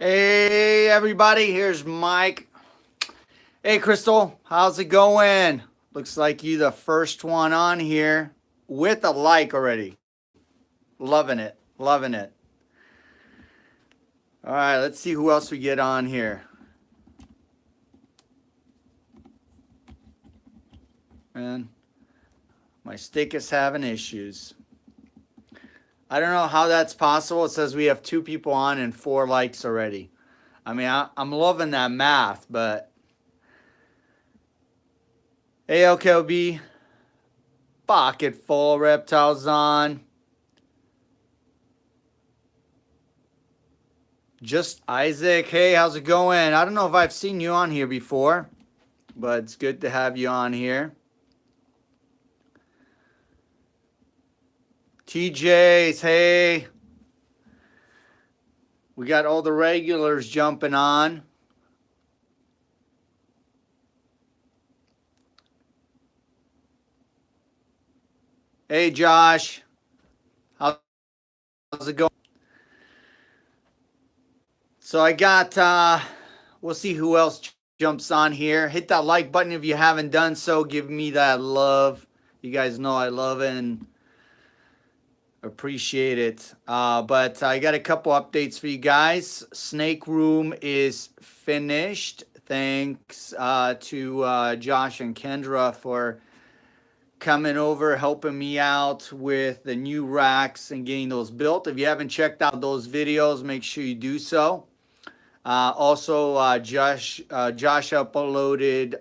Hey everybody, here's Mike. Hey Crystal, how's it going? Looks like you the first one on here with a like already. Loving it, loving it. All right, let's see who else we get on here. Man, my stick is having issues. I don't know how that's possible. It says we have 2 people on and 4 likes already. I mean, I'm loving that math, but hey, LKB, pocket full, reptiles on. Just Isaac, hey, how's it going? I don't know if I've seen you on here before, but it's good to have you on here. TJ's, hey. We got all the regulars jumping on. Hey, Josh. How's it going? So I got, we'll see who else jumps on here. Hit that like button if you haven't done so. Give me that love. You guys know I love it and appreciate it. But I got a couple updates for you guys. Snake Room is finished. Thanks to Josh and Kendra for coming over, helping me out with the new racks and getting those built. If you haven't checked out those videos, make sure you do so. Also, Josh uploaded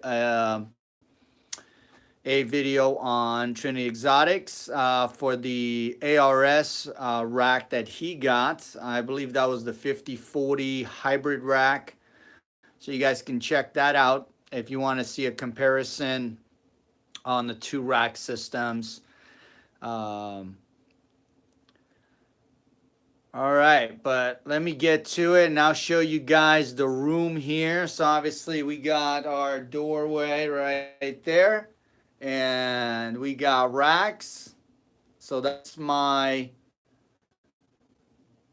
a video on Trinity Exotics for the ARS rack that he got. I believe that was the 5040 hybrid rack. So you guys can check that out if you want to see a comparison on the 2 rack systems. All right, but let me get to it and I'll show you guys the room here. So obviously we got our doorway right there and we got racks. So that's my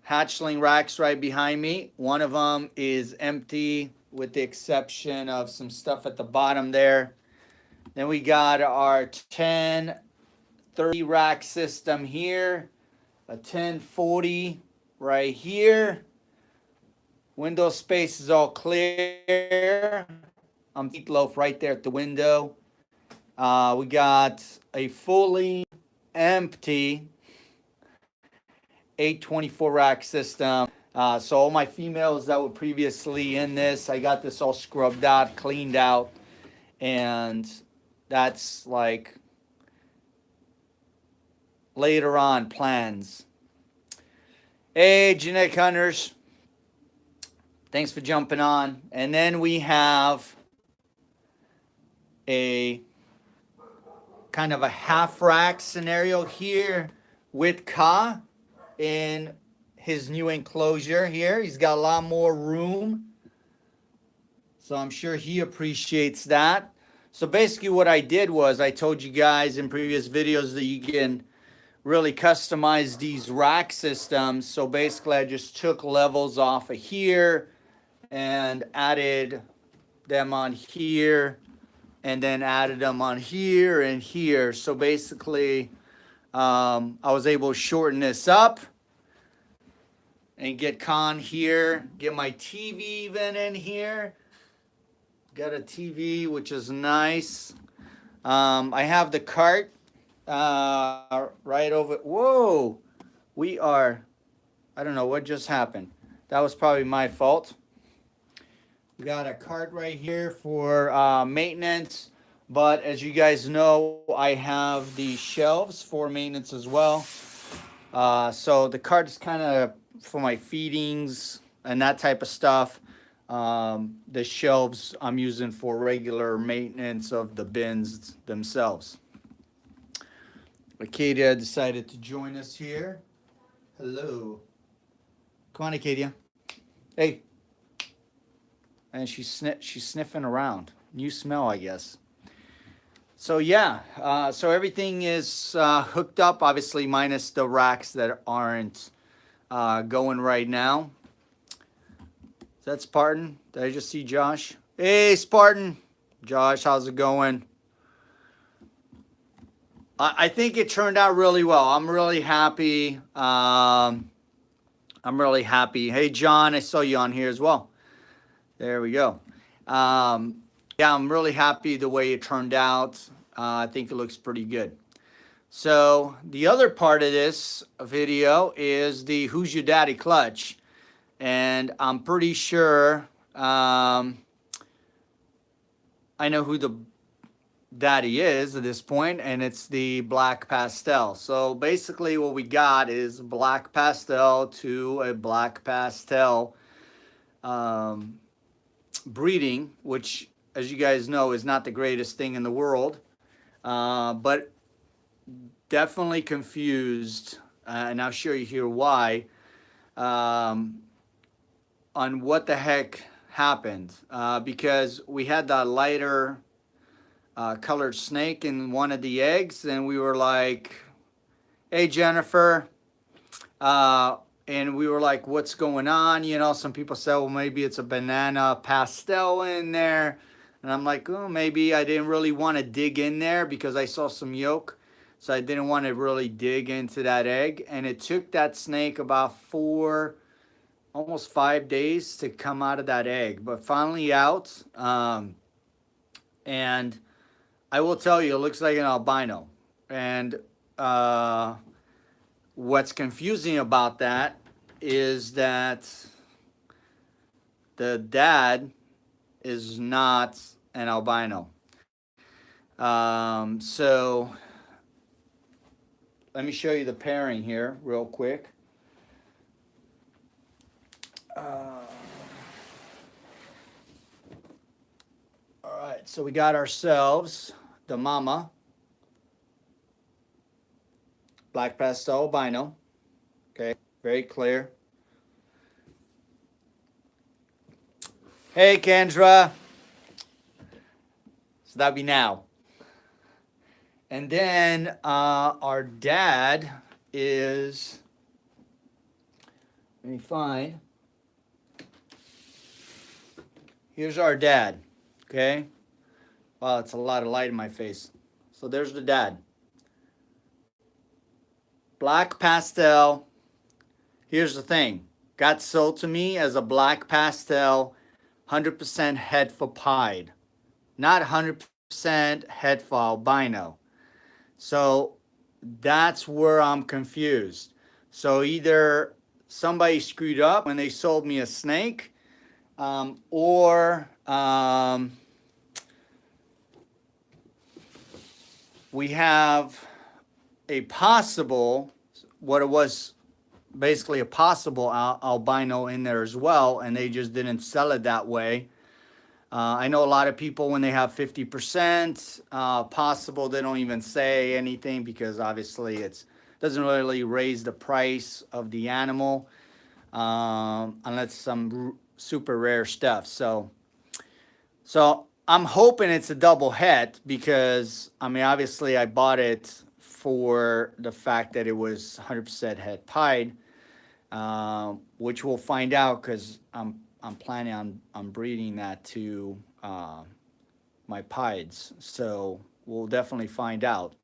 hatchling racks right behind me. One of them is empty with the exception of some stuff at the bottom there. Then we got our 1030 rack system here, a 1040 right here. Window space is all clear. I'm meatloaf right there at the window. We got a fully empty 824 rack system. So all my females that were previously in this, I got this all scrubbed out, cleaned out, and that's like later on plans. Hey, genetic hunters. Thanks for jumping on. And then we have a kind of a half rack scenario here with Ka in his new enclosure here. He's got a lot more room. So I'm sure he appreciates that. So basically what I did was I told you guys in previous videos that you can really customize these rack systems. So basically I just took levels off of here and added them on here and then added them on here and here. So basically I was able to shorten this up and get Con here, get my TV even in here. Got a TV, which is nice. I have the cart right over. Whoa, we are, I don't know what just happened. That was probably my fault. We got a cart right here for maintenance. But as you guys know, I have the shelves for maintenance as well. So the cart is kind of for my feedings and that type of stuff. The shelves I'm using for regular maintenance of the bins themselves. Acadia decided to join us here. Hello. Come on, Acadia. Hey. And she's sniffing around. New smell, I guess. So yeah, so everything is hooked up, obviously minus the racks that aren't going right now. Is that Spartan? Did I just see Josh? Hey, Spartan. Josh, how's it going? I think it turned out really well. I'm really happy. I'm really happy. Hey, John, I saw you on here as well. There we go. Yeah, I'm really happy the way it turned out. I think it looks pretty good. So the other part of this video is the Who's Your Daddy clutch. And I'm pretty sure I know who the daddy is at this point, and it's the black pastel. So basically what we got is black pastel to a black pastel breeding, which, as you guys know, is not the greatest thing in the world, but definitely confused, and I'll show you here why, on what the heck happened, because we had that lighter colored snake in one of the eggs, and we were like, hey, Jennifer, and we were like, what's going on? You know, some people said, well, maybe it's a banana pastel in there. And I'm like, oh, maybe. I didn't really want to dig in there because I saw some yolk. So I didn't want to really dig into that egg. And it took that snake about almost 5 days to come out of that egg. But finally out. And I will tell you, it looks like an albino. And what's confusing about that is that the dad is not an albino. So let me show you the pairing here real quick. All right, so we got ourselves the mama, black pastel albino. Okay, very clear. Hey, Kendra. So that'd be now. And then our dad is, let me find. Here's our dad, okay? Wow, it's a lot of light in my face. So there's the dad. Black pastel. Here's the thing. Got sold to me as a black pastel, 100% head for pied. Not 100% head for albino. So that's where I'm confused. So either somebody screwed up when they sold me a snake, or we have a possible, what it was basically a possible albino in there as well, and they just didn't sell it that way. I know a lot of people, when they have 50% possible, they don't even say anything because obviously it doesn't really raise the price of the animal unless some super rare stuff. So I'm hoping it's a double head because, I mean, obviously I bought it for the fact that it was 100% head pied, which we'll find out because I'm planning on breeding that to my pieds. So we'll definitely find out.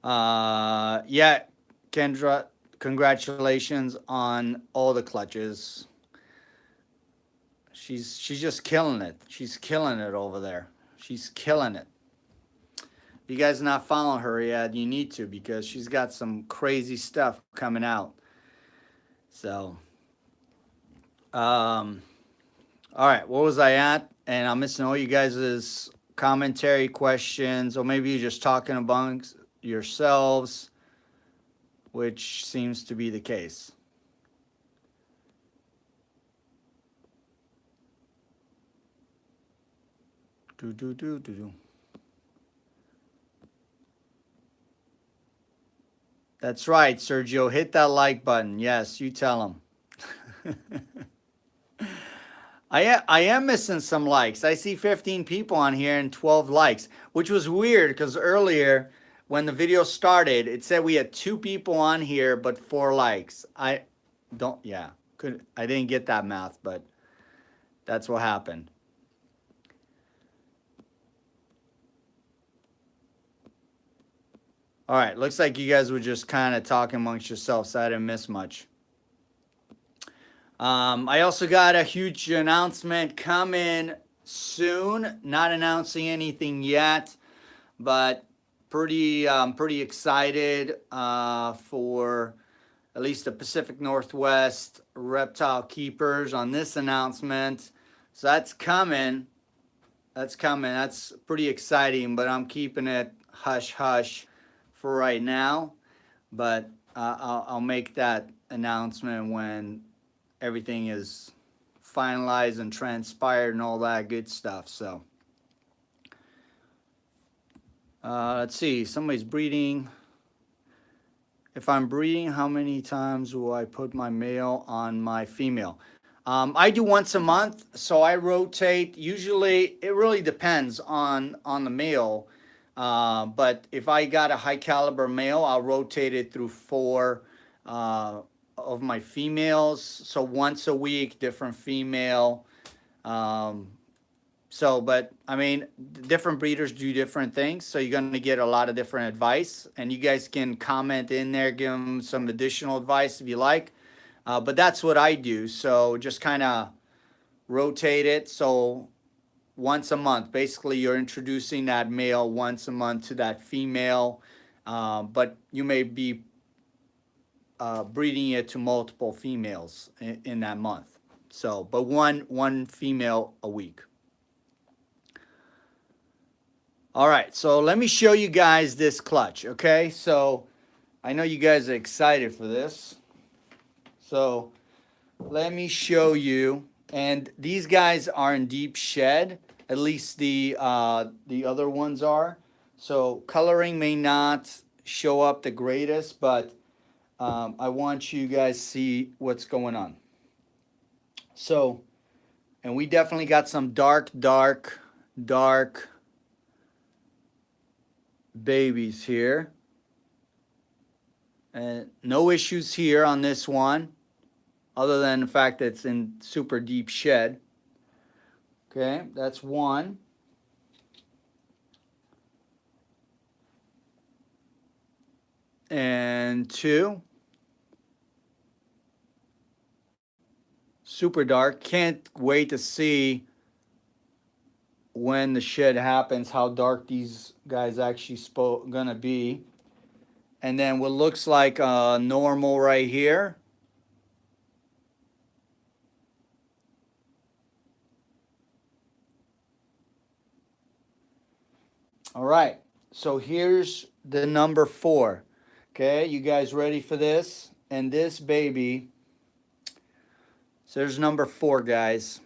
Yeah, Kendra, congratulations on all the clutches. She's just killing it. She's killing it over there. She's killing it. If you guys are not following her yet, you need to, because she's got some crazy stuff coming out. So, all right, where was I at? And I'm missing all you guys' commentary, questions, or maybe you're just talking amongst yourselves, which seems to be the case. That's right, Sergio. Hit that like button. Yes, you tell him. I am missing some likes. I see 15 people on here and 12 likes, which was weird because earlier when the video started, it said we had 2 people on here but 4 likes. Yeah. I didn't get that math, but that's what happened. All right, looks like you guys were just kind of talking amongst yourselves, so I didn't miss much. I also got a huge announcement coming soon. Not announcing anything yet, but pretty excited for at least the Pacific Northwest reptile keepers on this announcement. So that's coming. That's coming. That's pretty exciting, but I'm keeping it hush hush for right now. But I'll make that announcement when everything is finalized and transpired and all that good stuff. So let's see. Somebody's breeding. If I'm breeding, how many times will I put my male on my female? I do once a month, so I rotate. Usually, it really depends on the male. But if I got a high caliber male, I'll rotate it through 4 of my females. So once a week, different female. But I mean, different breeders do different things. So you're going to get a lot of different advice, and you guys can comment in there, give them some additional advice if you like. But that's what I do. So just kind of rotate it. So once a month, basically you're introducing that male once a month to that female. But you may be breeding it to multiple females in that month. So, but one female a week. All right, so let me show you guys this clutch, okay? So I know you guys are excited for this. So let me show you. And these guys are in deep shed, at least the other ones are. So coloring may not show up the greatest, but I want you guys to see what's going on. So, and we definitely got some dark babies here. And no issues here on this one, other than the fact that it's in super deep shed. Okay, that's one. And 2. Super dark. Can't wait to see when the shed happens how dark these guys actually gonna be. And then what looks like normal right here. All right, so here's the number 4. Okay, you guys ready for this? And this baby, so there's number 4, guys.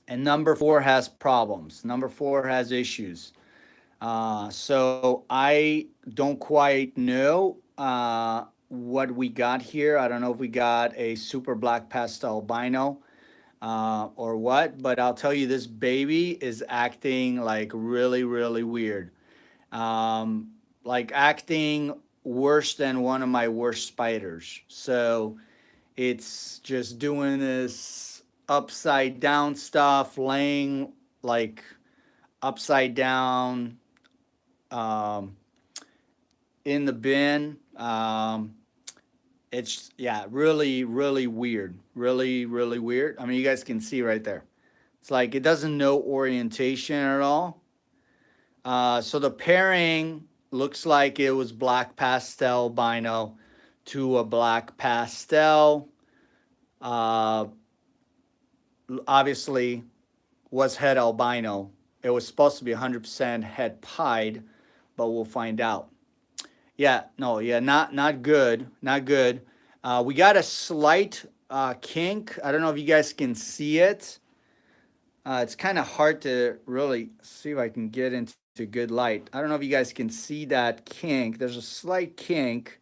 And number 4 has problems. Number 4 has issues. So I don't quite know what we got here. I don't know if we got a super black pastel albino or what, but I'll tell you, this baby is acting like really weird. Like acting worse than one of my worst spiders. So it's just doing this upside down stuff, laying like upside down in the bin. It's, yeah, really weird. Really weird. I mean, you guys can see right there. It's like it doesn't know orientation at all. So the pairing looks like it was black pastel albino to a black pastel. Obviously was het albino. It was supposed to be 100% het pied, but we'll find out. Yeah, no, yeah, not good, not good. We got a slight kink. I don't know if you guys can see it. It's kind of hard to really see if I can get into good light. I don't know if you guys can see that kink. There's a slight kink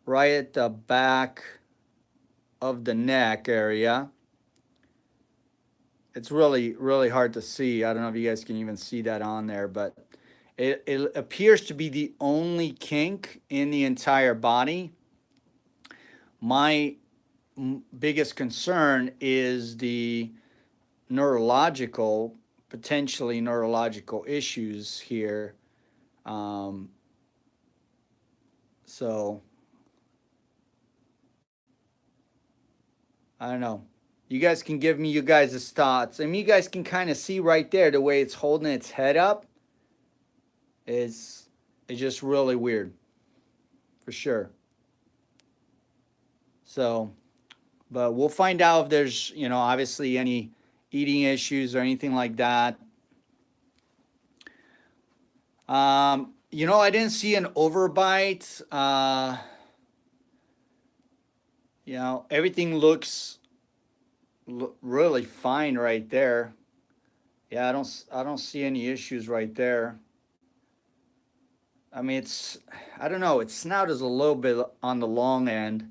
right at the back of the neck area. It's really hard to see. I don't know if you guys can even see that on there, but it appears to be the only kink in the entire body. My biggest concern is the potentially neurological issues here. So I don't know. You guys can give me you guys' thoughts. I mean, you guys can kind of see right there the way it's holding its head up. It's just really weird, for sure. So, but we'll find out if there's, obviously any eating issues or anything like that. I didn't see an overbite. Everything looks really fine right there. Yeah, I don't see any issues right there. I mean, I don't know, its snout is a little bit on the long end,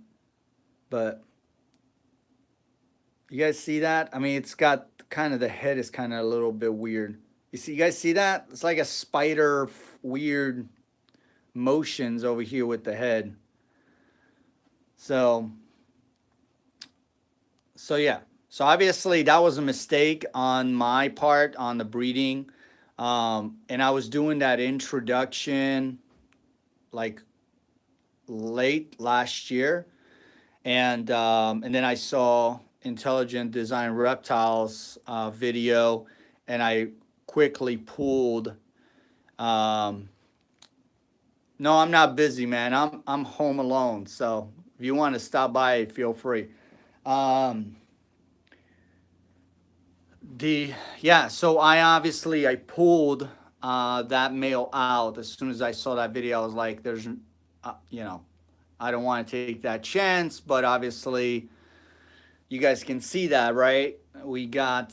but you guys see that? I mean, it's got kind of, the head is kind of a little bit weird. You guys see that? It's like a spider, weird motions over here with the head. So yeah. So obviously that was a mistake on my part on the breeding. And I was doing that introduction like late last year. And then I saw Intelligent Design Reptiles video, and I quickly pulled. No, I'm not busy, man. I'm home alone. So if you want to stop by, feel free. So I pulled that male out as soon as I saw that video. I was like, I don't want to take that chance, but obviously you guys can see that, right? We got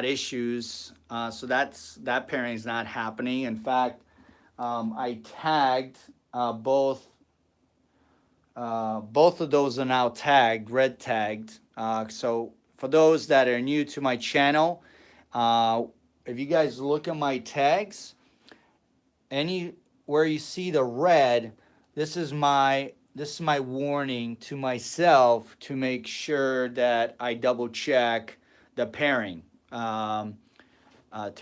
issues. So that pairing is not happening. In fact, I tagged both of those are now tagged, red tagged. So for those that are new to my channel, if you guys look at my tags, anywhere you see the red, this is my warning to myself to make sure that I double check the pairing, to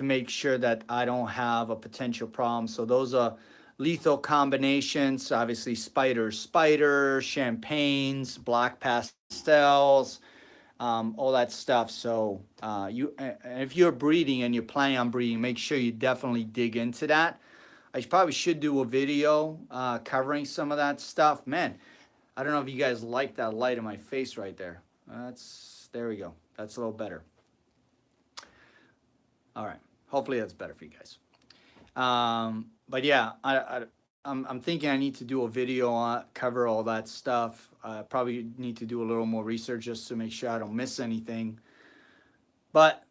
make sure that I don't have a potential problem. So those are lethal combinations, obviously spider, champagnes, black pastels, all that stuff. So if you're breeding and you're planning on breeding, make sure you definitely dig into that. I probably should do a video covering some of that stuff. Man, I don't know if you guys like that light in my face right there. There we go. That's a little better. All right. Hopefully that's better for you guys. But yeah, I'm thinking I need to do a video on cover all that stuff. Probably need to do a little more research just to make sure I don't miss anything. But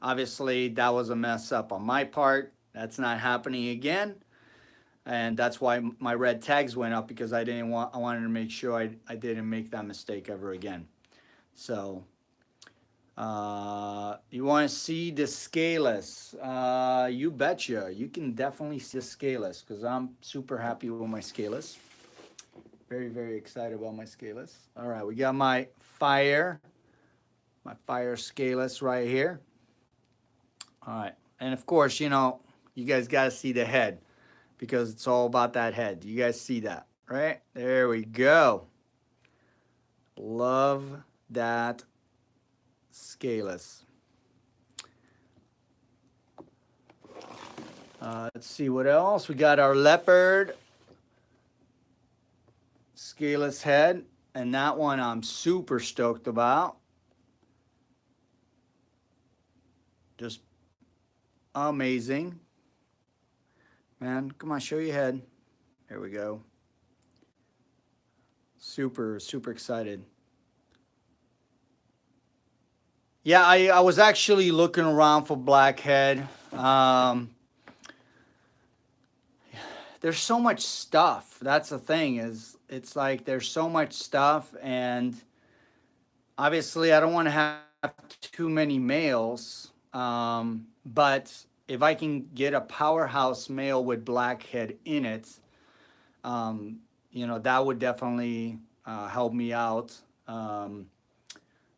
obviously that was a mess up on my part. That's not happening again. And that's why my red tags went up, because I wanted to make sure I didn't make that mistake ever again. So you want to see the scaleless? You betcha. You can definitely see the scaleless, because I'm super happy with my scaleless. Very, very excited about my scaleless. All right, we got my fire scaleless right here. All right, and of course, you guys got to see the head, because it's all about that head. You guys see that, right? There we go. Love that scaleless. Let's see what else. We got our leopard scaleless head, and that one I'm super stoked about. Just amazing. Man, come on, show your head. There we go. Super, super excited. Yeah, I was actually looking around for blackhead. There's so much stuff. That's the thing, is it's like there's so much stuff, and obviously I don't want to have too many males. But if I can get a powerhouse male with blackhead in it, that would definitely help me out.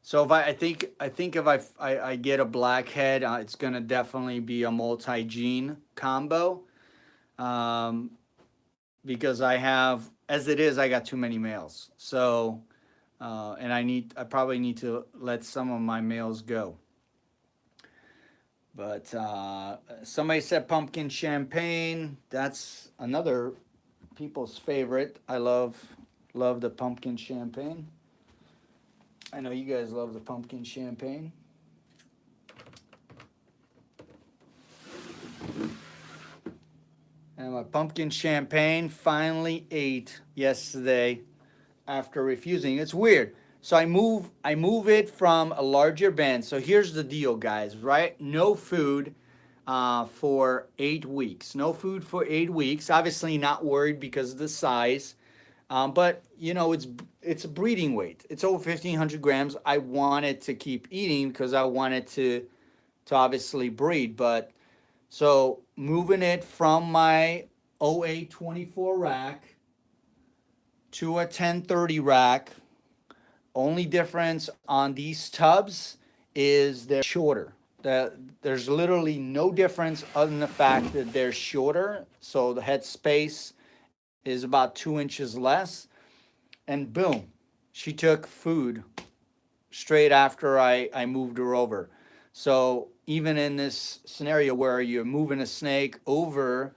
So if I think if I get a blackhead, it's gonna definitely be a multi-gene combo, um, because I have, as it is, I got too many males. So and I probably need to let some of my males go. But somebody said pumpkin champagne. That's another people's favorite. I love the pumpkin champagne. I know you guys love the pumpkin champagne. And my pumpkin champagne finally ate yesterday after refusing. It's weird. So I move it from a larger bin. So here's the deal, guys, right? No food for 8 weeks. No food for 8 weeks. Obviously not worried because of the size. But you know, it's a breeding weight. It's over 1,500 grams. I wanted to keep eating because I wanted to obviously breed. But so moving it from my 0824 rack to a 1030 rack. Only difference on these tubs is they're shorter. There's literally no difference other than the fact that they're shorter. So the head space is about 2 inches less. And boom, she took food straight after I moved her over. So even in this scenario where you're moving a snake over,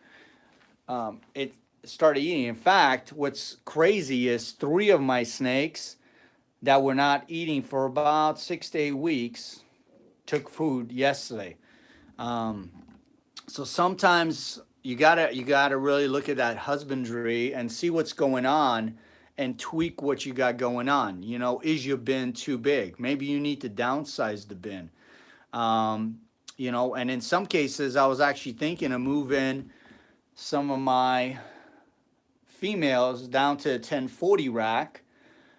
it started eating. In fact, what's crazy is 3 of my snakes that were not eating for about 6 to 8 weeks took food yesterday. Um, so sometimes you gotta really look at that husbandry and see what's going on and tweak what you got going on. You know, is your bin too big? Maybe you need to downsize the bin. Um, you know, and in some cases, I was actually thinking of moving some of my females down to a 1040 rack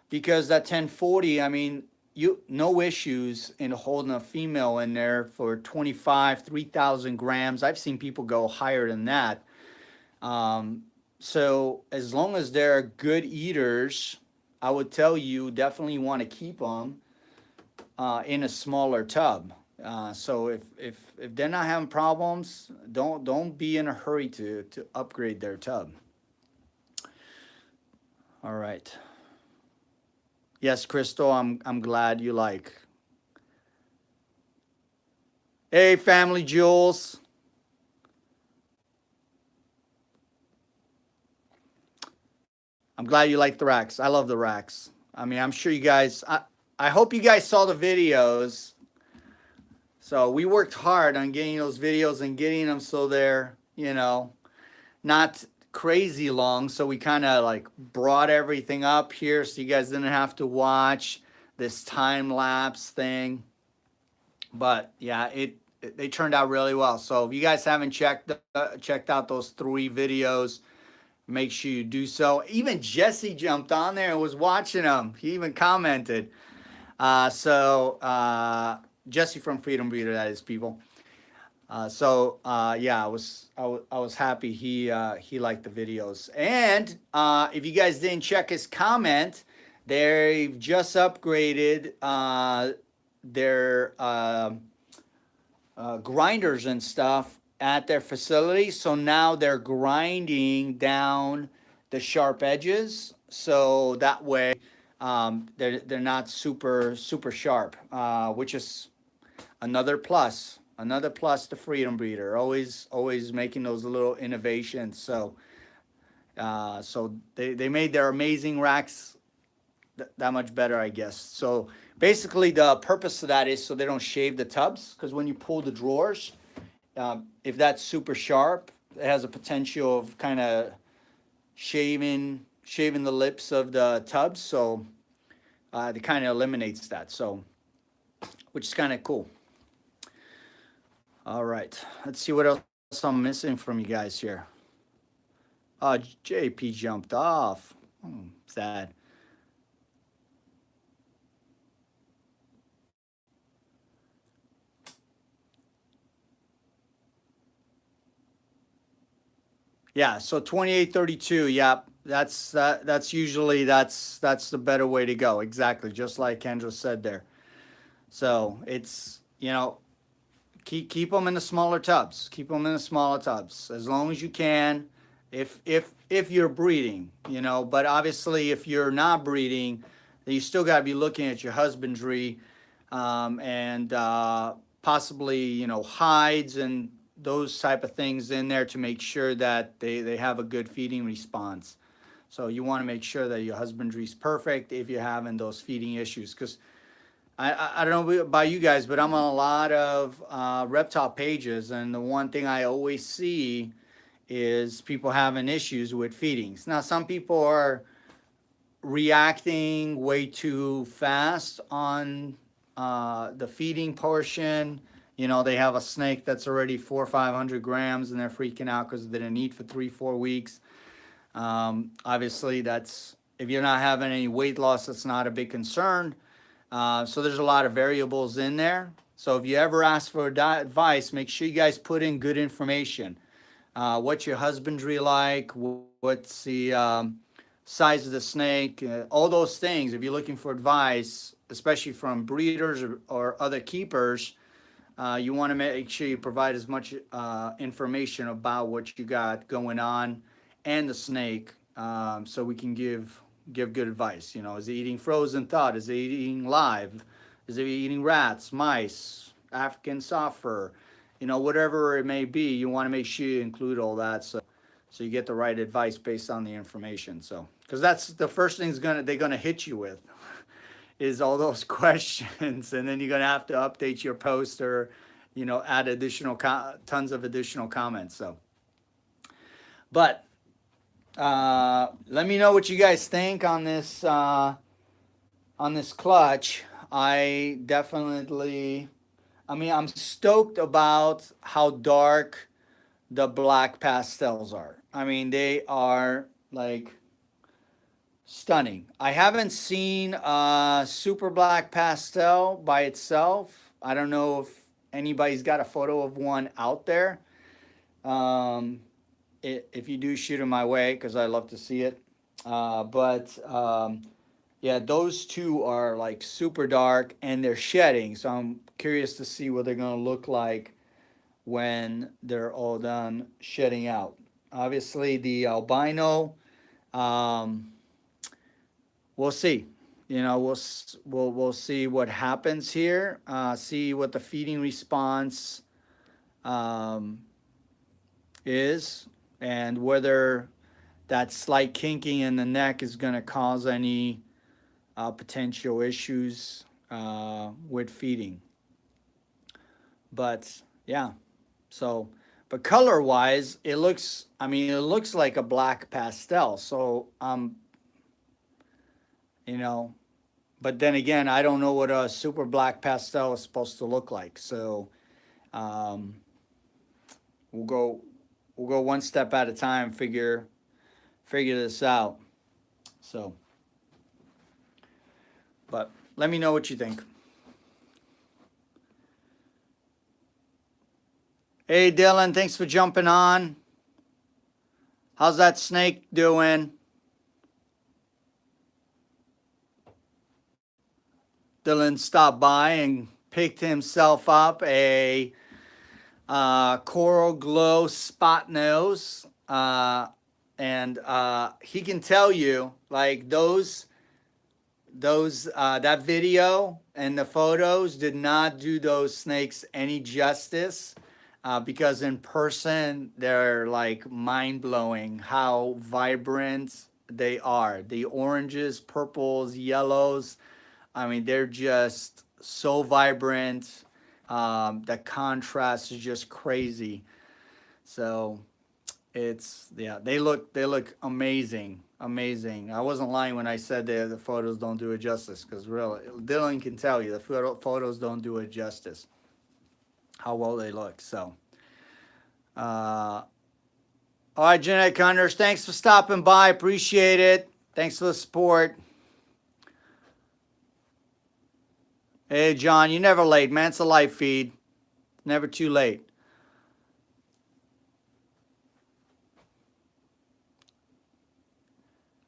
because that 1040, I mean, you no issues in holding a female in there for 25, 3,000 grams. I've seen people go higher than that. Um, so as long as they're good eaters, I would tell you definitely want to keep them in a smaller tub. So if they're not having problems, don't be in a hurry to upgrade their tub. All right. Yes, Crystal, I'm glad you like. Hey, family jewels. I'm glad you like the racks. I love the racks. I mean, I'm sure you guys. I hope you guys saw the videos. So we worked hard on getting those videos and getting them so they're, you know, not crazy long. So we kind of like brought everything up here so you guys didn't have to watch this time lapse thing. But yeah, they turned out really well. So if you guys haven't checked out those 3 videos, make sure you do so. Even Jesse jumped on there and was watching them. He even commented. Jesse from Freedom Breeder, that is, people. Yeah, I was happy he liked the videos. And if you guys didn't check his comment, they've just upgraded their grinders and stuff at their facility. So now they're grinding down the sharp edges, so that way they're not super sharp, which is another plus. Another plus to Freedom Breeder. Always making those little innovations. So they made their amazing racks that much better, I guess. So basically the purpose of that is so they don't shave the tubs, because when you pull the drawers, if that's super sharp, it has a potential of kind of shaving the lips of the tubs. So it kind of eliminates that. So, which is kind of cool. All right, let's see what else I'm missing from you guys here. JP jumped off. Sad. Yeah, so 2832, yep. that's usually that's the better way to go. Exactly, just like Kendra said there. So it's, you know, keep them in the smaller tubs. Keep them in the smaller tubs as long as you can. If you're breeding, you know, but obviously if you're not breeding, then you still got to be looking at your husbandry, and possibly, you know, hides and those type of things in there to make sure that they have a good feeding response. So you want to make sure that your husbandry is perfect if you're having those feeding issues. Because I don't know about you guys, but I'm on a lot of reptile pages, and the one thing I always see is people having issues with feedings. Now, some people are reacting way too fast on the feeding portion. You know, they have a snake that's already 400 or 500 grams, and they're freaking out because they didn't eat for 3-4 weeks. Obviously, that's, if you're not having any weight loss, that's not a big concern. So there's a lot of variables in there. So if you ever ask for advice, make sure you guys put in good information. What's your husbandry like? What's the size of the snake? All those things. If you're looking for advice, especially from breeders or other keepers, you want to make sure you provide as much information about what you got going on and the snake, so we can give good advice. You know, is it eating frozen thawed? Is it eating live? Is it eating rats, mice, African soft fur? You know, whatever it may be, you want to make sure you include all that, so you get the right advice based on the information. So, because that's the first thing they're gonna hit you with is all those questions, and then you're gonna have to update your post or, you know, add additional tons of additional comments. So, but let me know what you guys think on this clutch. I definitely, I mean, I'm stoked about how dark the black pastels are. I mean, they are like stunning. I haven't seen a super black pastel by itself. I don't know if anybody's got a photo of one out there. If you do, shoot them my way because I love to see it. Yeah, those two are like super dark and they're shedding. So I'm curious to see what they're going to look like when they're all done shedding out. Obviously, the albino, we'll see. You know, we'll see what happens here. See what the feeding response is, and whether that slight kinking in the neck is going to cause any potential issues with feeding. But yeah, so, but color wise, it looks, I mean, it looks like a black pastel. So, you know, but then again, I don't know what a super black pastel is supposed to look like. So, we'll go one step at a time, figure this out. So, but let me know what you think. Hey, Dylan, thanks for jumping on. How's that snake doing? Dylan stopped by and picked himself up a coral glow spot nose. And he can tell you, like, that video and the photos did not do those snakes any justice, because in person they're like mind-blowing how vibrant they are. The oranges, purples, yellows, I mean, they're just so vibrant. The contrast is just crazy. So it's, yeah, they look amazing. I wasn't lying when I said that the photos don't do it justice, because really, Dylan can tell you the photos don't do it justice how well they look. So, all right, Genetic Hunters, thanks for stopping by. Appreciate it. Thanks for the support. Hey, John, you're never late, man. It's a live feed. Never too late.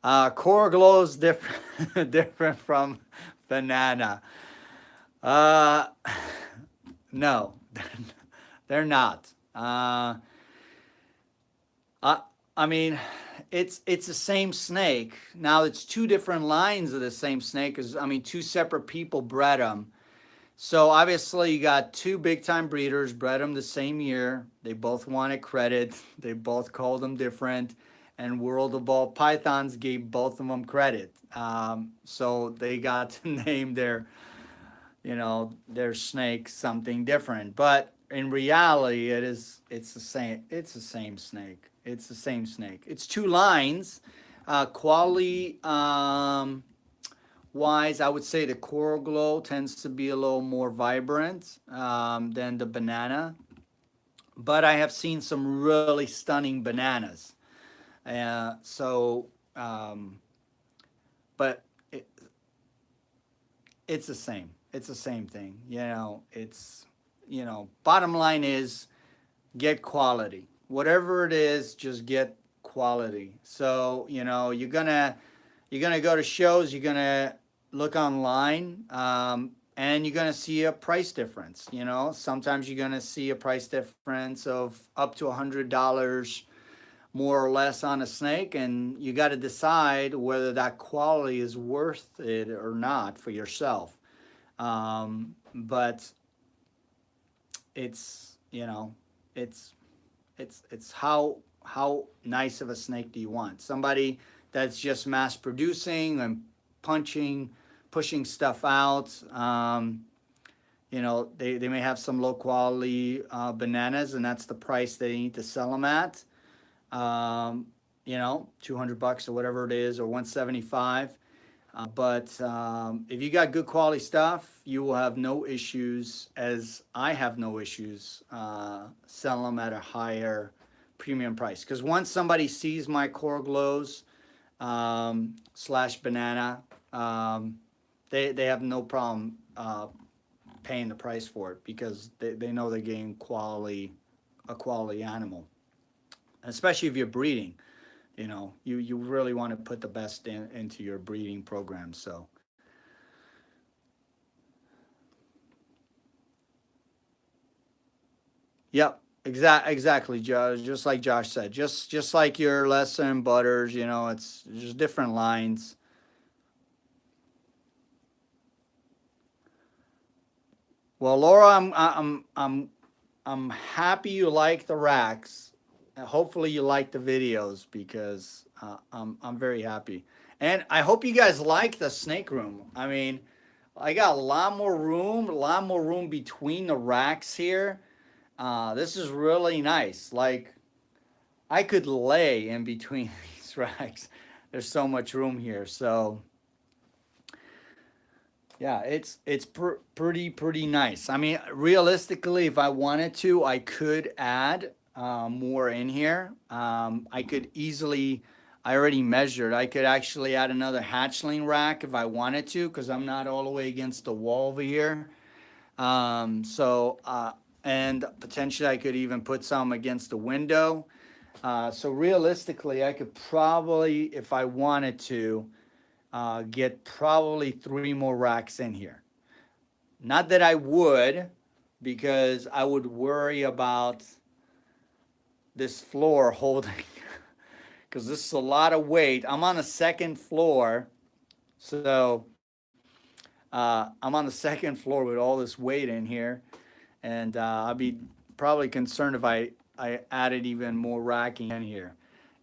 Coral glow is different, different from banana. Uh, no, they're not. I, I mean, it's the same snake. Now it's two different lines of the same snake. Cause I mean, two separate people bred them. So obviously, you got two big time breeders bred them the same year. They both wanted credit. They both called them different, and World of Ball Pythons gave both of them credit. So they got to name their, their snake something different. But in reality, it's the same. It's the same snake. It's the same snake. It's two lines. Quality. Wise, I would say the coral glow tends to be a little more vibrant than the banana. But I have seen some really stunning bananas. So, but it, it's the same. It's the same thing. Bottom line is get quality. Whatever it is, just get quality. So, you're gonna go to shows, you're gonna look online, and you're gonna see a price difference. Sometimes you're gonna see a price difference of up to $100 more or less on a snake, and you got to decide whether that quality is worth it or not for yourself. But it's it's it's how nice of a snake do you want? Somebody that's just mass producing and pushing stuff out. They may have some low quality bananas, and that's the price they need to sell them at. 200 bucks or whatever it is, or 175. But if you got good quality stuff, you will have no issues, as I have no issues selling them at a higher premium price. Because once somebody sees my coral glows slash banana, they have no problem paying the price for it, because they know they're getting a quality animal. Especially if you're breeding, you really want to put the best into your breeding program. So, yep, exactly, Josh. Just like Josh said, just like your lesson and butters, it's just different lines. Well, Laura, I'm happy you like the racks. Hopefully you like the videos, because I'm very happy, and I hope you guys like the snake room. I mean, I got a lot more room between the racks here. This is really nice. Like, I could lay in between these racks. There's so much room here. So yeah, it's pretty nice. I mean, realistically, if I wanted to, I could add more in here. I could easily. I already measured. I could actually add another hatchling rack if I wanted to, because I'm not all the way against the wall over here. And potentially I could even put some against the window. So realistically, I could probably, if I wanted to, get probably three more racks in here. Not that I would, because I would worry about this floor holding, because this is a lot of weight. I'm on the second floor, so I'm on the second floor with all this weight in here, and I'd be probably concerned if I added even more racking in here.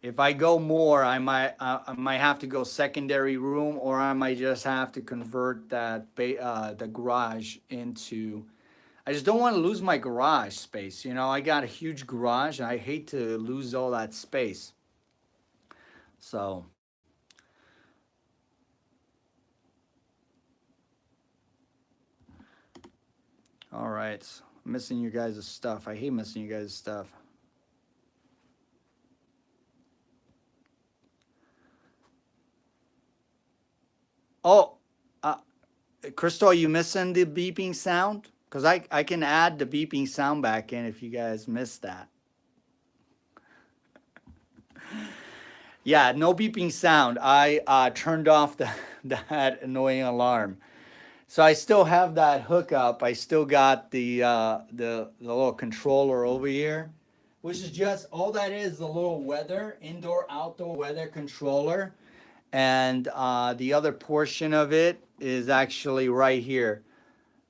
If I go more, I might have to go secondary room, or I might just have to convert the garage into. I just don't want to lose my garage space. I got a huge garage, and I hate to lose all that space. So, all right, missing you guys' stuff. I hate missing you guys' stuff. Oh, Crystal, are you missing the beeping sound? Because I can add the beeping sound back in if you guys missed that. Yeah, no beeping sound. I turned off that annoying alarm. So I still have that hookup. I still got the little controller over here, which is just all that is the little weather, indoor outdoor weather controller. And the other portion of it is actually right here.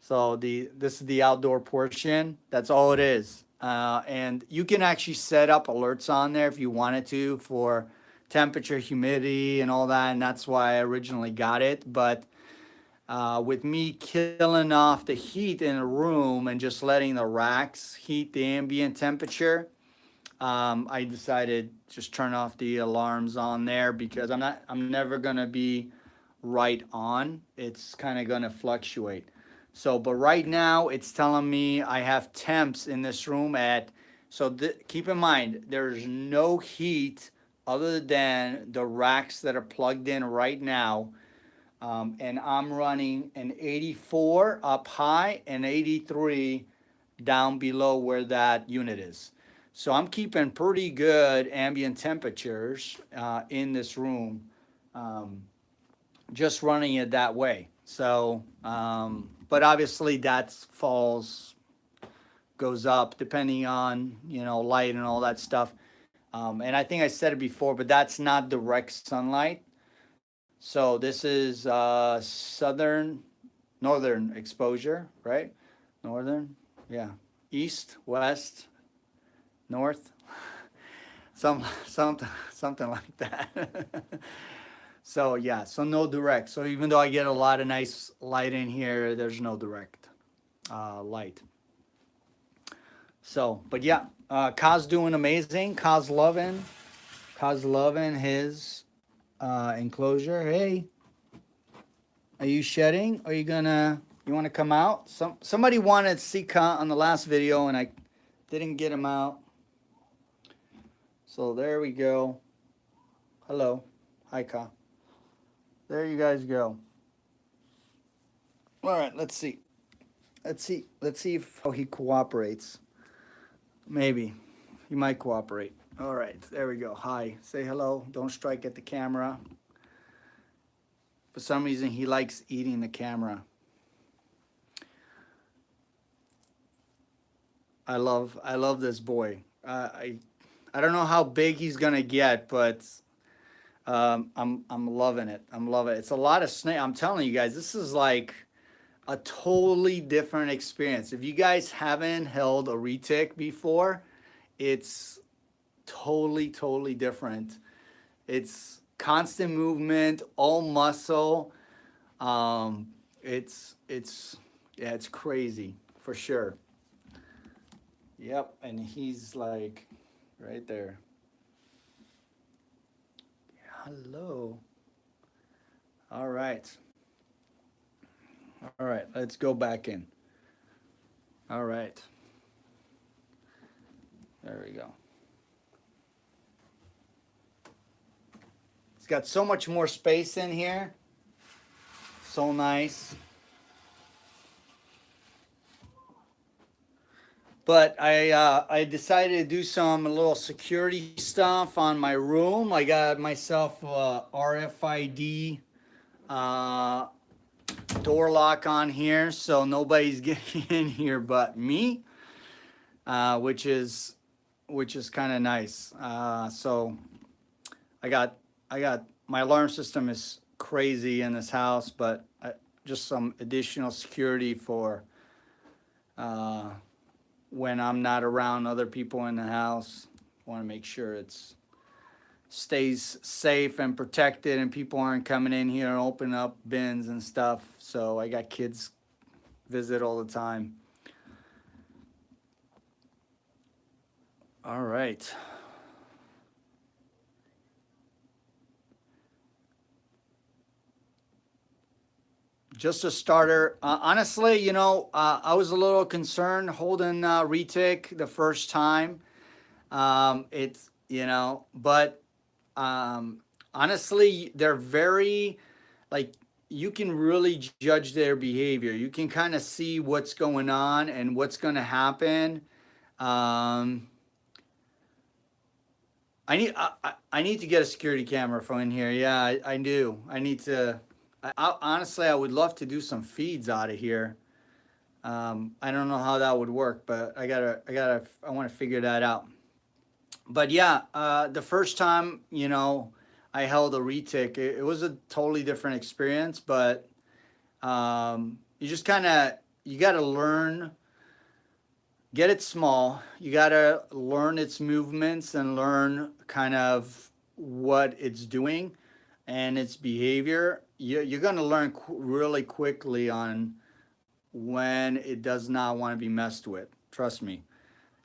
So this is the outdoor portion. That's all it is. And you can actually set up alerts on there if you wanted to for temperature, humidity, and all that. And that's why I originally got it. But with me killing off the heat in a room and just letting the racks heat the ambient temperature, I decided just turn off the alarms on there because I'm never gonna be right on. It's kind of gonna fluctuate. So, but right now it's telling me I have temps in this room at, so keep in mind, there's no heat other than the racks that are plugged in right now. And I'm running an 84 up high and 83 down below where that unit is. So I'm keeping pretty good ambient temperatures in this room, just running it that way. So, but obviously that goes up depending on, light and all that stuff. And I think I said it before, but that's not direct sunlight. So this is northern exposure, right? Northern, yeah. East, west, north, something like that. So yeah, so no direct. So even though I get a lot of nice light in here, there's no direct light. So, but yeah, Kaz doing amazing. Kaz loving his enclosure. Hey, are you shedding? Are you want to come out? Somebody wanted Sica on the last video and I didn't get him out. So there we go. Hello. Hi, Ka. There you guys go. All right, let's see. Let's see if how he cooperates. Maybe. He might cooperate. All right, there we go. Hi. Say hello. Don't strike at the camera. For some reason, he likes eating the camera. I love this boy. I don't know how big he's gonna get, but I'm loving it. I'm loving it. It's a lot of snake. I'm telling you guys, this is like a totally different experience. If you guys haven't held a retake before, it's totally different. It's constant movement, all muscle. It's crazy for sure. Yep, and he's like right there. Hello. All right. All right, let's go back in. All right. There we go. It's got so much more space in here. So nice. But I decided to do a little security stuff on my room. I got myself a RFID door lock on here, so nobody's getting in here but me, which is kind of nice. So I got my alarm system is crazy in this house, but just some additional security for when I'm not around other people in the house. Want to make sure it's stays safe and protected and people aren't coming in here and opening up bins and stuff. So I got kids visit all the time. All right. Just a starter. Honestly, I was a little concerned holding Retake the first time. It's, but honestly, they're very, like, you can really judge their behavior. You can kind of see what's going on and what's going to happen. I need to get a security camera from in here. Yeah, I do. I need to. Honestly, I would love to do some feeds out of here. I don't know how that would work, but I want to figure that out. But yeah, the first time, I held a retake, it was a totally different experience, but you just you got to learn, get it small. You got to learn its movements and learn kind of what it's doing and its behavior. You're going to learn really quickly on when it does not want to be messed with. Trust me.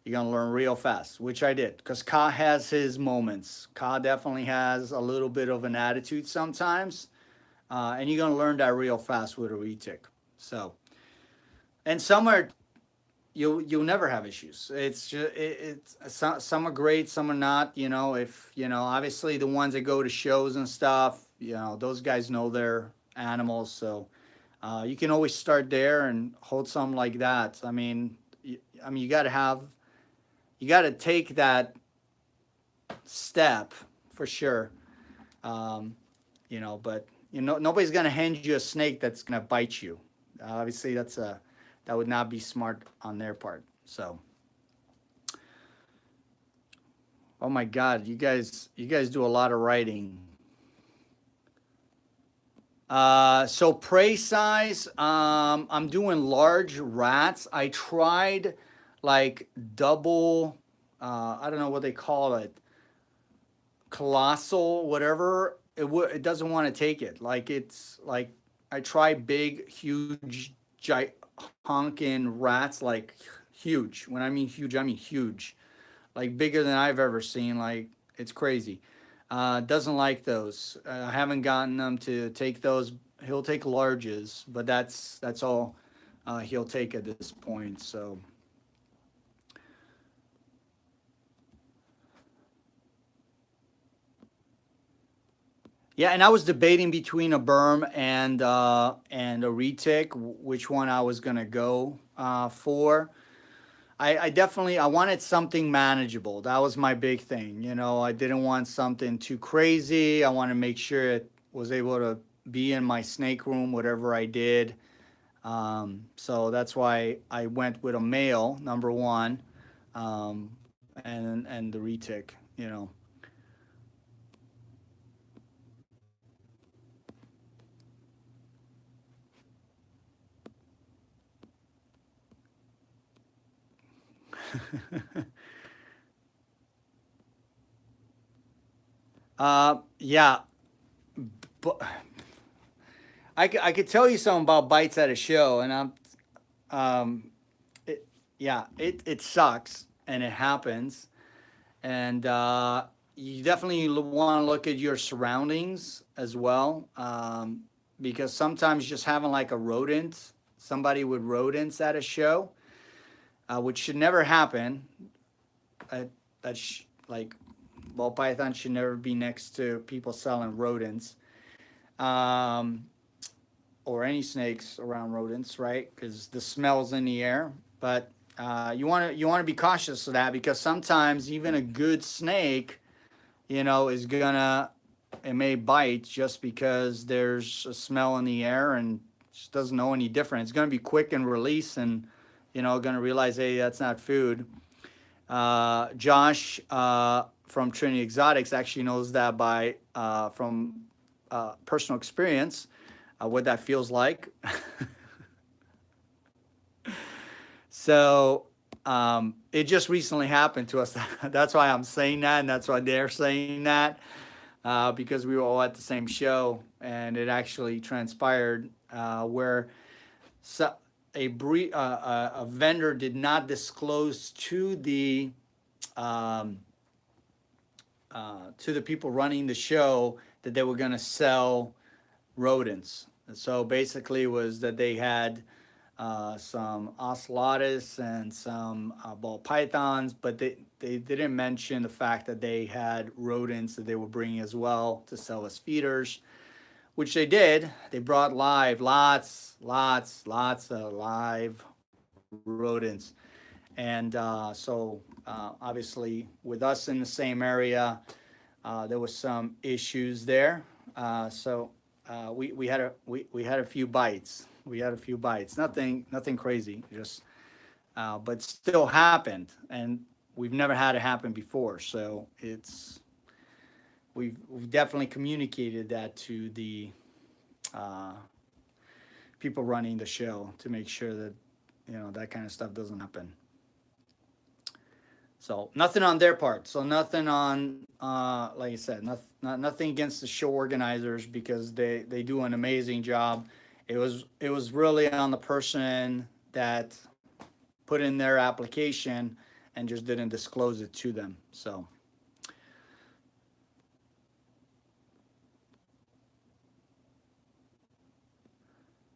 You're going to learn real fast, which I did, because Ka has his moments. Ka definitely has a little bit of an attitude sometimes, and you're going to learn that real fast with a retic. So, and some are, you'll never have issues. It's just, some are great, some are not. If, obviously the ones that go to shows and stuff, those guys know their animals. So you can always start there and hold something like that. I mean, you got to have, you got to take that step for sure. But nobody's going to hand you a snake that's going to bite you. Obviously that would not be smart on their part. So, oh my God, you guys do a lot of writing. So prey size, I'm doing large rats. I tried like double, I don't know what they call it, colossal, whatever. It doesn't want to take it. Like, it's like I try big, huge, honking rats, like huge. When I mean huge, like bigger than I've ever seen. Like, it's crazy. Doesn't like those. I haven't gotten them to take those. He'll take larges, but that's all he'll take at this point. So. Yeah, and I was debating between a berm and a retic, which one I was gonna go for. I definitely I wanted something manageable. That was my big thing. I didn't want something too crazy. I want to make sure it was able to be in my snake room, whatever I did. So that's why I went with a male, number one, um, and the retic. Yeah, but I could tell you something about bites at a show, and um, yeah, it sucks and it happens, and you definitely want to look at your surroundings as well, because sometimes just having like a rodent, somebody with rodents at a show, which should never happen. That's like ball python should never be next to people selling rodents. Um, or any snakes around rodents, right? Because the smell's in the air. But you want to be cautious of that, because sometimes even a good snake, is gonna, it may bite just because there's a smell in the air and just doesn't know any different. It's gonna be quick and release, and gonna realize, hey, that's not food. Josh from Trinity Exotics actually knows that from personal experience, what that feels like. So it just recently happened to us. That's why I'm saying that, and that's why they're saying that, because we were all at the same show, and it actually transpired where a vendor did not disclose um, to the people running the show that they were going to sell rodents. And so basically, it was that they had some ocelotus and some ball pythons, but they didn't mention the fact that they had rodents that they were bringing as well to sell as feeders, which they did. They brought lots of live rodents. And so obviously with us in the same area, there was some issues there. We had a few bites. We had a few bites. Nothing crazy. Just but still happened, and we've never had it happen before. So we've definitely communicated that to the uh, people running the show to make sure that that kind of stuff doesn't happen. So nothing on their part. So nothing on, like I said, nothing against the show organizers because they do an amazing job. It was really on the person that put in their application and just didn't disclose it to them. So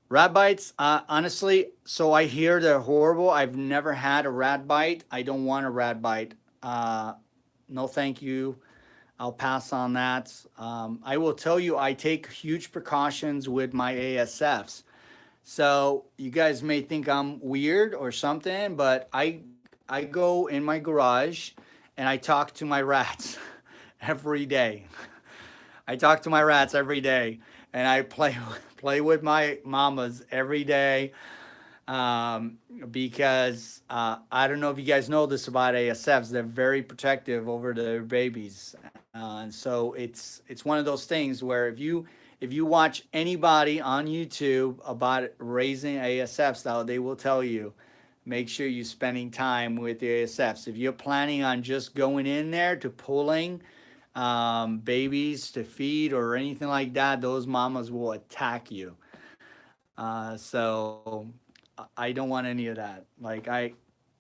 rat bites, honestly, so I hear they're horrible. I've never had a rat bite. I don't want a rat bite. No, thank you. I'll pass on that. I will tell you, I take huge precautions with my ASFs. So you guys may think I'm weird or something, but I go in my garage and I talk to my rats every day. I talk to my rats every day, and I play with my mamas every day. Because I don't know if you guys know this about ASFs. They're very protective over their babies, and so it's one of those things where if you watch anybody on YouTube about raising ASFs, though, they will tell you make sure you're spending time with the ASFs. If you're planning on just going in there to pulling babies to feed or anything like that, those mamas will attack you. So I don't want any of that.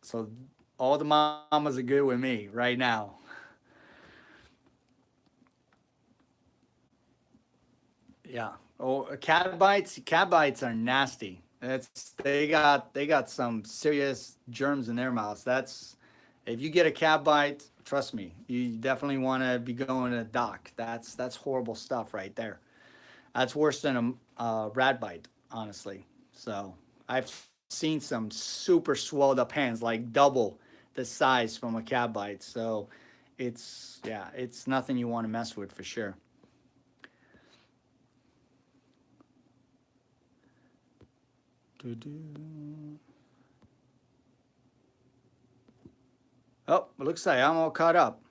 So all the mamas are good with me right now. Yeah. Oh, cat bites are nasty. They got some serious germs in their mouths. That's if you get a cat bite, trust me, you definitely want to be going to the doc. That's horrible stuff right there. That's worse than a rat bite, honestly. So I've seen some super swelled up hands, like double the size from a cat bite. So it's nothing you want to mess with for sure. Oh, it looks like I'm all caught up.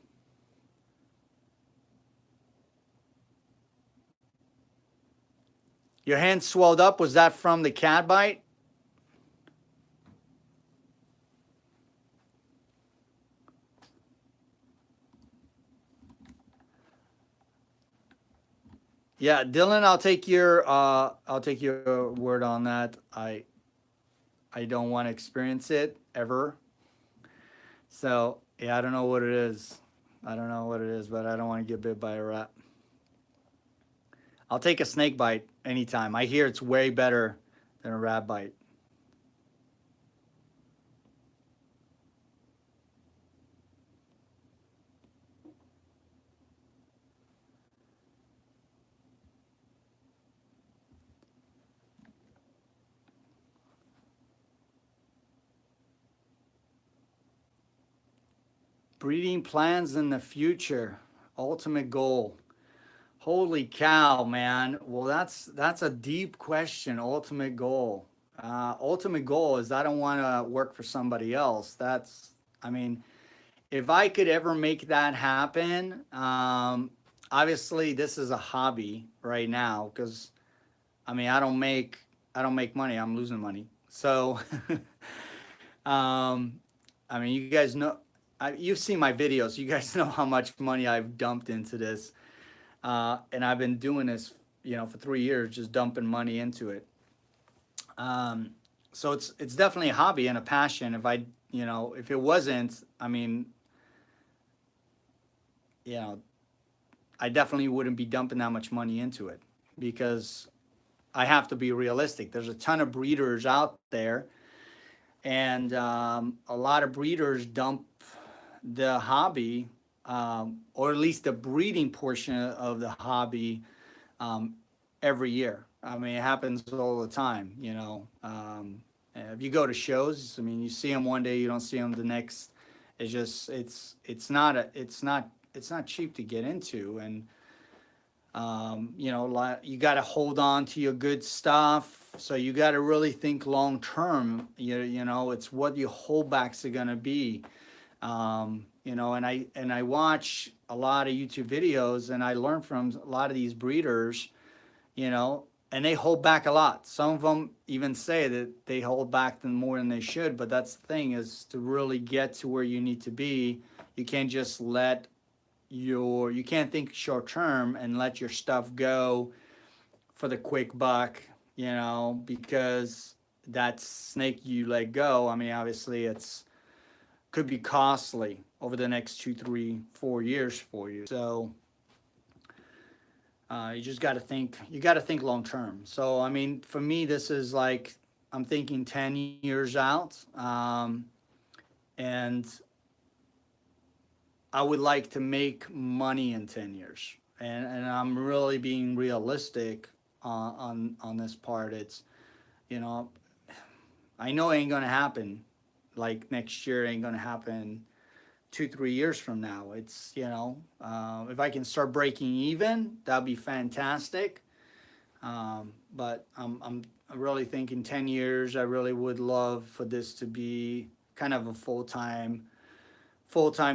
Your hand swelled up. Was that from the cat bite? Yeah, Dylan, I'll take your word on that. I don't want to experience it ever. So yeah, I don't know what it is. I don't know what it is, but I don't want to get bit by a rat. I'll take a snake bite anytime. I hear it's way better than a rat bite. Breeding plans in the future. Ultimate goal. Holy cow, man. Well, that's a deep question. Ultimate goal. Ultimate goal is I don't want to work for somebody else. I mean, if I could ever make that happen, obviously this is a hobby right now because I mean I don't make money. I'm losing money. So, um, I mean, you guys know, you've seen my videos. You guys know how much money I've dumped into this. And I've been doing this, for 3 years, just dumping money into it. Um, so it's definitely a hobby and a passion. If it wasn't, I mean, you know, I definitely wouldn't be dumping that much money into it because I have to be realistic. There's a ton of breeders out there, and a lot of breeders dump the hobby, or at least the breeding portion of the hobby, um, every year. I mean, it happens all the time. If you go to shows, I mean, you see them one day, you don't see them the next. It's just it's not cheap to get into, and you know, you got to hold on to your good stuff. So you got to really think long term. You know, it's what your holdbacks are gonna be. You know, and I watch a lot of YouTube videos, and I learn from a lot of these breeders. You know, and they hold back a lot. Some of them even say that they hold back more than they should. But that's the thing, is to really get to where you need to be. You can't just you can't think short term and let your stuff go for the quick buck, you know, because that snake you let go, I mean, obviously it's could be costly over the next 2, 3, 4 years for you. So you just got to think. You got to think long term. So I mean, for me, this is like I'm thinking 10 years out, and I would like to make money in 10 years. And I'm really being realistic on this part. It's, you know, I know it ain't gonna happen. Like next year ain't gonna happen 2, 3 years from now. It's, you know, if I can start breaking even, that'd be fantastic. But I'm really thinking 10 years. I really would love for this to be kind of a full-time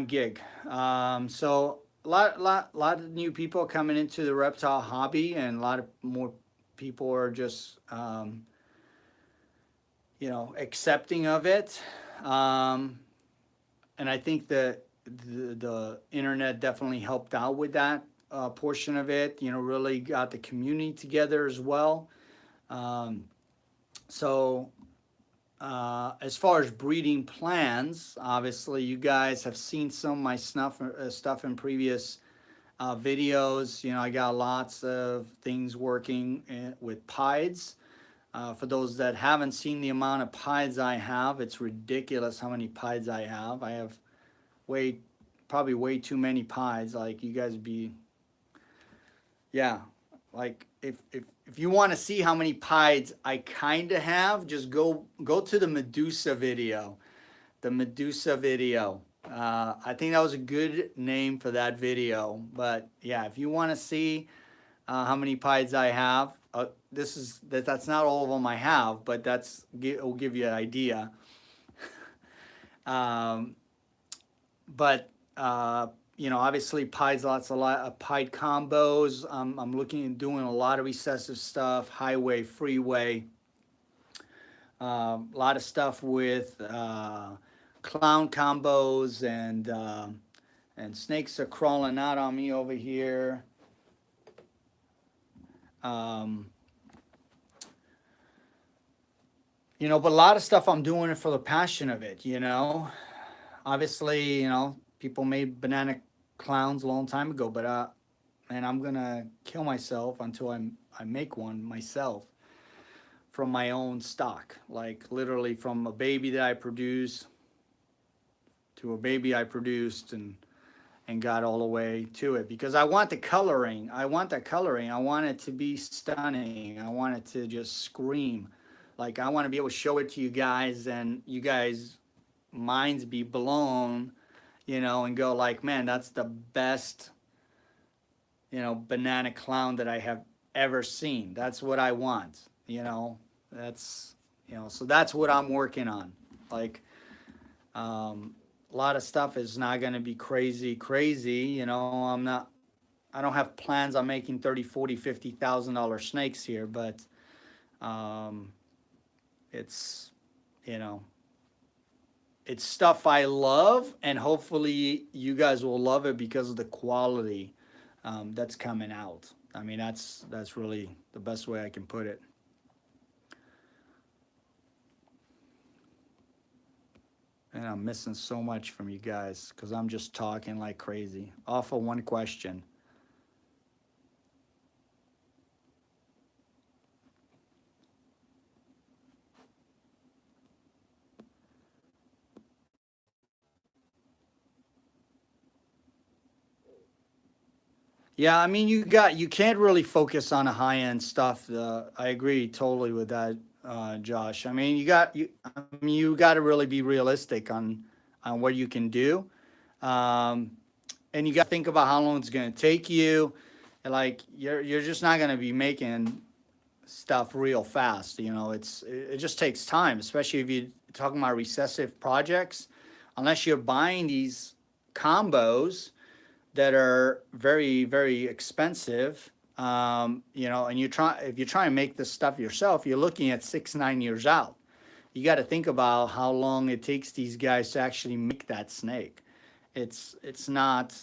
gig. So a lot of new people coming into the reptile hobby, and a lot of more people are just, you know, accepting of it. And I think that the internet definitely helped out with that portion of it. You know, really got the community together as well. So as far as breeding plans, obviously you guys have seen some of my stuff in previous videos. You know, I got lots of things working with pieds. For those that haven't seen the amount of pieds I have, it's ridiculous how many pieds I have. I have probably way too many pieds. Like you guys yeah, like if you want to see how many pieds I kind of have, just go to the Medusa video. The Medusa video. I think that was a good name for that video. But yeah, if you want to see how many pieds I have, that's not all of them I have, but will give you an idea. But you know, obviously pieds, a lot of pied combos. I'm looking at doing a lot of recessive stuff, highway, freeway. A lot of stuff with clown combos, and snakes are crawling out on me over here. You know, but a lot of stuff I'm doing it for the passion of it, you know. Obviously, you know, people made banana clowns a long time ago, but and I'm gonna kill myself until I make one myself from my own stock, like literally from a baby that I produce to a baby I produced and got all the way to it, because I want the coloring. I want that coloring. I want it to be stunning. I want it to just scream. Like I want to be able to show it to you guys, and you guys minds be blown, you know, and go like, man, that's the best, you know, banana clown that I have ever seen. That's what I want, you know. That's, you know, so that's what I'm working on. Like a lot of stuff is not going to be crazy, you know. I don't have plans on making $30, $40, $50,000 snakes here, but it's, you know, it's stuff I love, and hopefully you guys will love it because of the quality that's coming out. I mean, that's really the best way I can put it. And I'm missing so much from you guys because I'm just talking like crazy. Off of one question. Yeah, I mean, you can't really focus on a high-end stuff. I agree totally with that. Josh. I mean, you got to really be realistic on what you can do, um, and you got to think about how long it's going to take you. And like you're just not going to be making stuff real fast. You know, it just takes time, especially if you're talking about recessive projects. Unless you're buying these combos that are very very expensive, you know, and if you're trying to make this stuff yourself, you're looking at 6 9 years out. You got to think about how long it takes these guys to actually make that snake. It's not,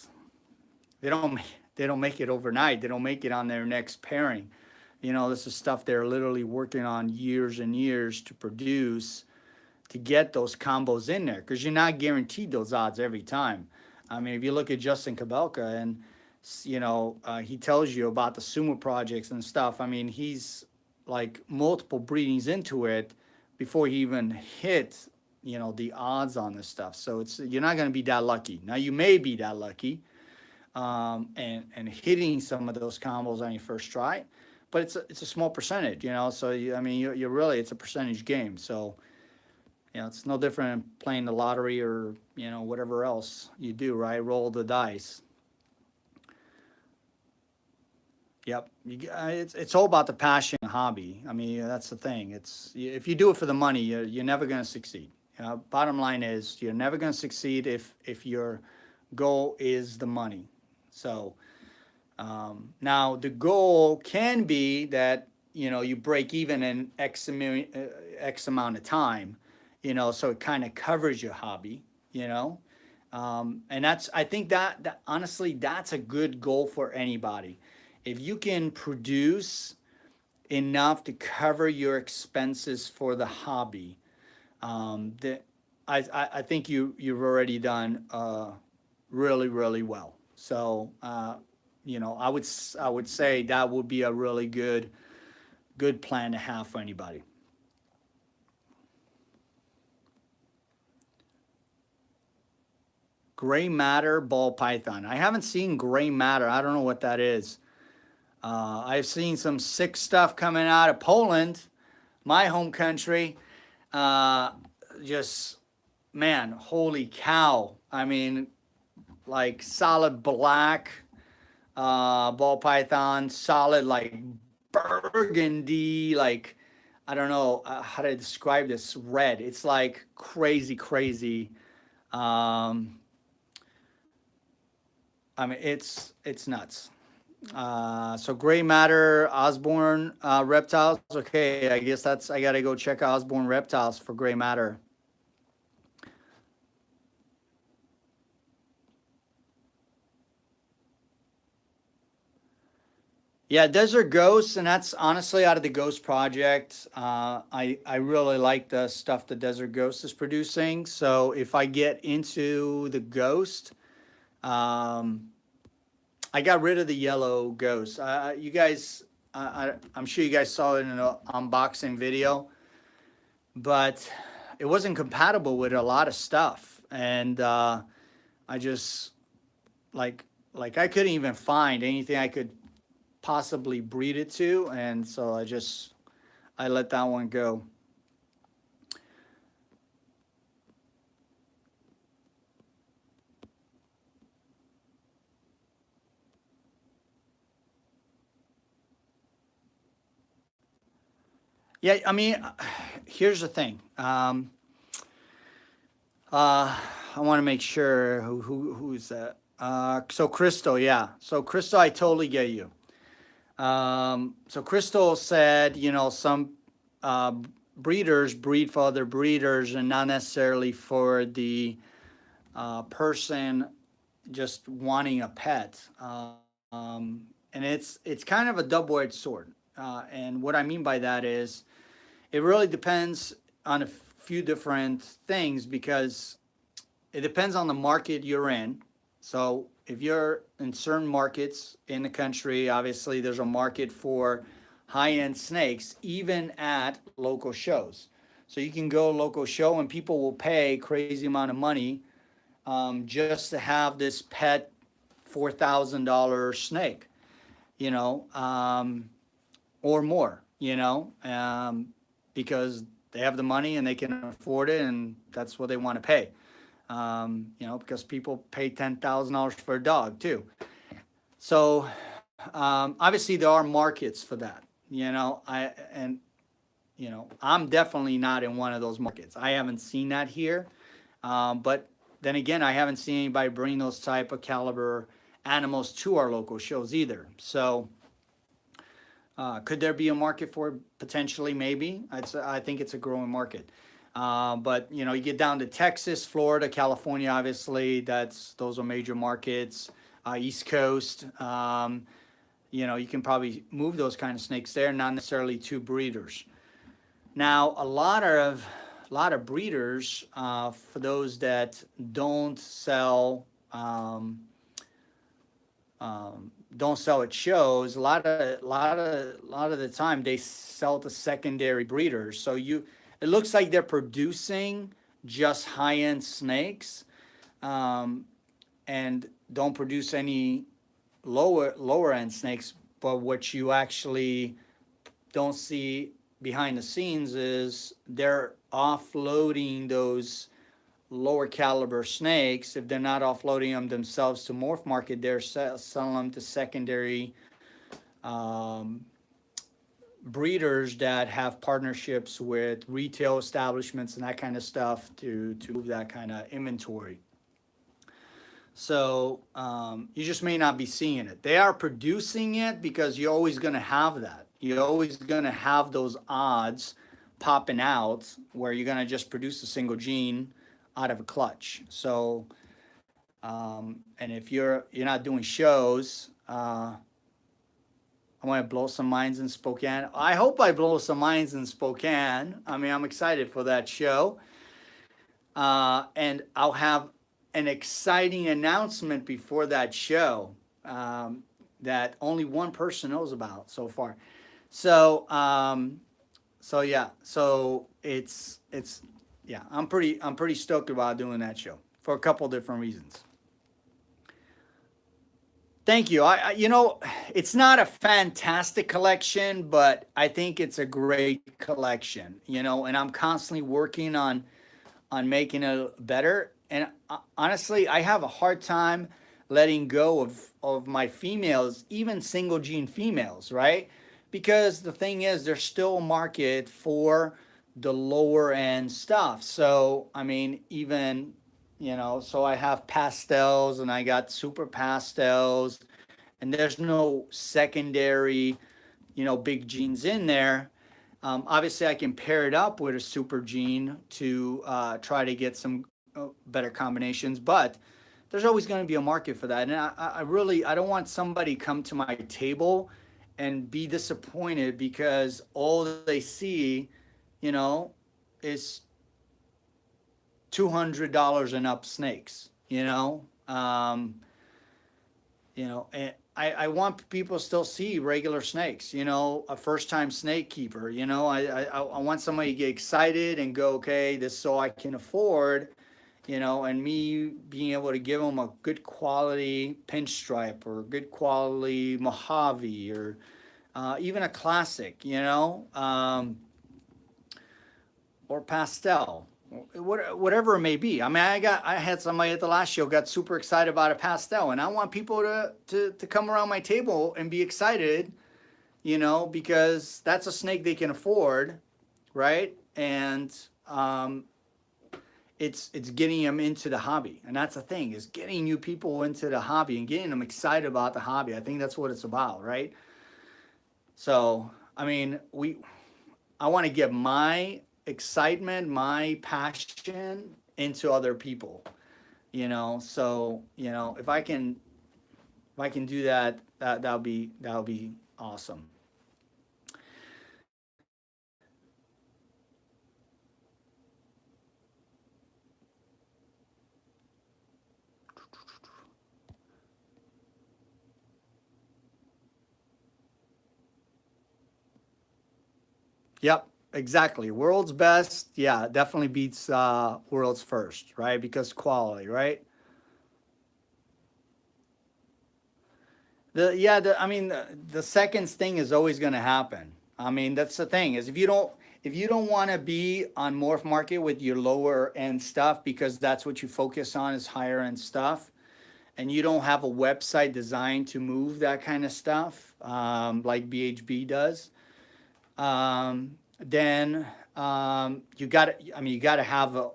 they don't make it overnight. They don't make it on their next pairing. You know, this is stuff they're literally working on years and years to produce, to get those combos in there, because you're not guaranteed those odds every time. I mean, if you look at Justin Kabelka and you know, he tells you about the sumo projects and stuff. I mean, he's like multiple breedings into it before he even hit, you know, the odds on this stuff. So you're not going to be that lucky. Now you may be that lucky, and hitting some of those combos on your first try, but it's a small percentage, you know. So I mean, you're really, it's a percentage game. So you know, it's no different than playing the lottery or, you know, whatever else you do, right? Roll the dice. Yep, it's all about the passion and hobby. I mean, that's the thing. It's, if you do it for the money, you're never going to succeed. Bottom line is, you're never going to succeed if your goal is the money. So now the goal can be that, you know, you break even in X amount of time, you know, so it kind of covers your hobby, you know. And that's, I think that honestly, that's a good goal for anybody. If you can produce enough to cover your expenses for the hobby, that I think you've already done really really well. So you know, I would say that would be a really good plan to have for anybody. Gray matter ball python. I haven't seen gray matter. I don't know what that is. I've seen some sick stuff coming out of Poland, my home country. Uh, just, man, holy cow. I mean, like solid black ball python, solid like burgundy, like, I don't know how to describe this, red. It's like crazy, crazy. Um, I mean, it's nuts. So gray matter, Osborne reptiles. Okay, I guess I gotta go check Osborne reptiles for gray matter. Yeah, Desert Ghosts, and that's honestly out of the Ghost Project. I really like the stuff that Desert Ghost is producing. So if I get into the Ghost, um, I got rid of the yellow Ghost. You guys, I'm sure you guys saw it in an unboxing video, but it wasn't compatible with a lot of stuff, and I just like I couldn't even find anything I could possibly breed it to, and so I let that one go. Yeah, I mean, here's the thing. I want to make sure who's that. So Crystal, yeah. So Crystal, I totally get you. So Crystal said, you know, some uh, breeders breed for other breeders and not necessarily for the person just wanting a pet. And it's kind of a double-edged sword. And what I mean by that is, it really depends on a few different things, because it depends on the market you're in. So if you're in certain markets in the country, obviously there's a market for high-end snakes, even at local shows. So you can go local show and people will pay crazy amount of money, just to have this pet $4,000 snake, you know, or more, you know. because they have the money and they can afford it, and that's what they want to pay. You know, because people pay $10,000 for a dog too. So obviously there are markets for that. You know, you know, I'm definitely not in one of those markets. I haven't seen that here. But then again, I haven't seen anybody bring those type of caliber animals to our local shows either. So could there be a market for it? Potentially? Maybe. I think it's a growing market. But you know, you get down to Texas, Florida, California, obviously those are major markets. East Coast, you know, you can probably move those kind of snakes there, not necessarily to breeders. Now, a lot of breeders, for those that don't sell at shows, a lot of the time they sell to secondary breeders. So it looks like they're producing just high-end snakes, and don't produce any lower end snakes. But what you actually don't see behind the scenes is they're offloading those lower caliber snakes. If they're not offloading them themselves to morph market, they're selling them to secondary breeders that have partnerships with retail establishments and that kind of stuff to move that kind of inventory. So you just may not be seeing it. They are producing it because you're always going to have that. You're always going to have those odds popping out where you're going to just produce a single gene out of a clutch. So, and if you're not doing shows, I want to blow some minds in Spokane. I hope I blow some minds in Spokane. I mean, I'm excited for that show. And I'll have an exciting announcement before that show that only one person knows about so far. So, so yeah, so yeah, I'm pretty stoked about doing that show for a couple different reasons. Thank you. You know, it's not a fantastic collection, but I think it's a great collection, you know, and I'm constantly working on making it better. And honestly, I have a hard time letting go of my females, even single gene females, right? Because the thing is, there's still a market for the lower end stuff. So, I mean, even, you know, so I have pastels and I got super pastels, and there's no secondary, you know, big genes in there. Obviously, I can pair it up with a super gene to try to get some better combinations, but there's always going to be a market for that. And I don't want somebody come to my table and be disappointed because all they see, you know, is $200 and up snakes, you know. And I want people to still see regular snakes, you know, a first-time snake keeper, you know. I want somebody to get excited and go, okay, this is so I can afford, you know, and me being able to give them a good quality pinstripe or good quality Mojave or even a classic, you know, or pastel, whatever it may be. I mean, I had somebody at the last show got super excited about a pastel, and I want people to come around my table and be excited, you know, because that's a snake they can afford, right? And it's getting them into the hobby, and that's the thing, is getting new people into the hobby and getting them excited about the hobby. I think that's what it's about, right? So, I mean, I want to get my excitement, my passion into other people, you know. So, you know, if I can do that, that'll be awesome. Yep, exactly. World's best, yeah, definitely beats world's first, right? Because quality, right? I mean, the seconds thing is always going to happen. I mean, that's the thing, is if if you don't want to be on Morph Market with your lower end stuff because that's what you focus on is higher end stuff, and you don't have a website designed to move that kind of stuff, like BHB does, then you got to, I mean, you got to have a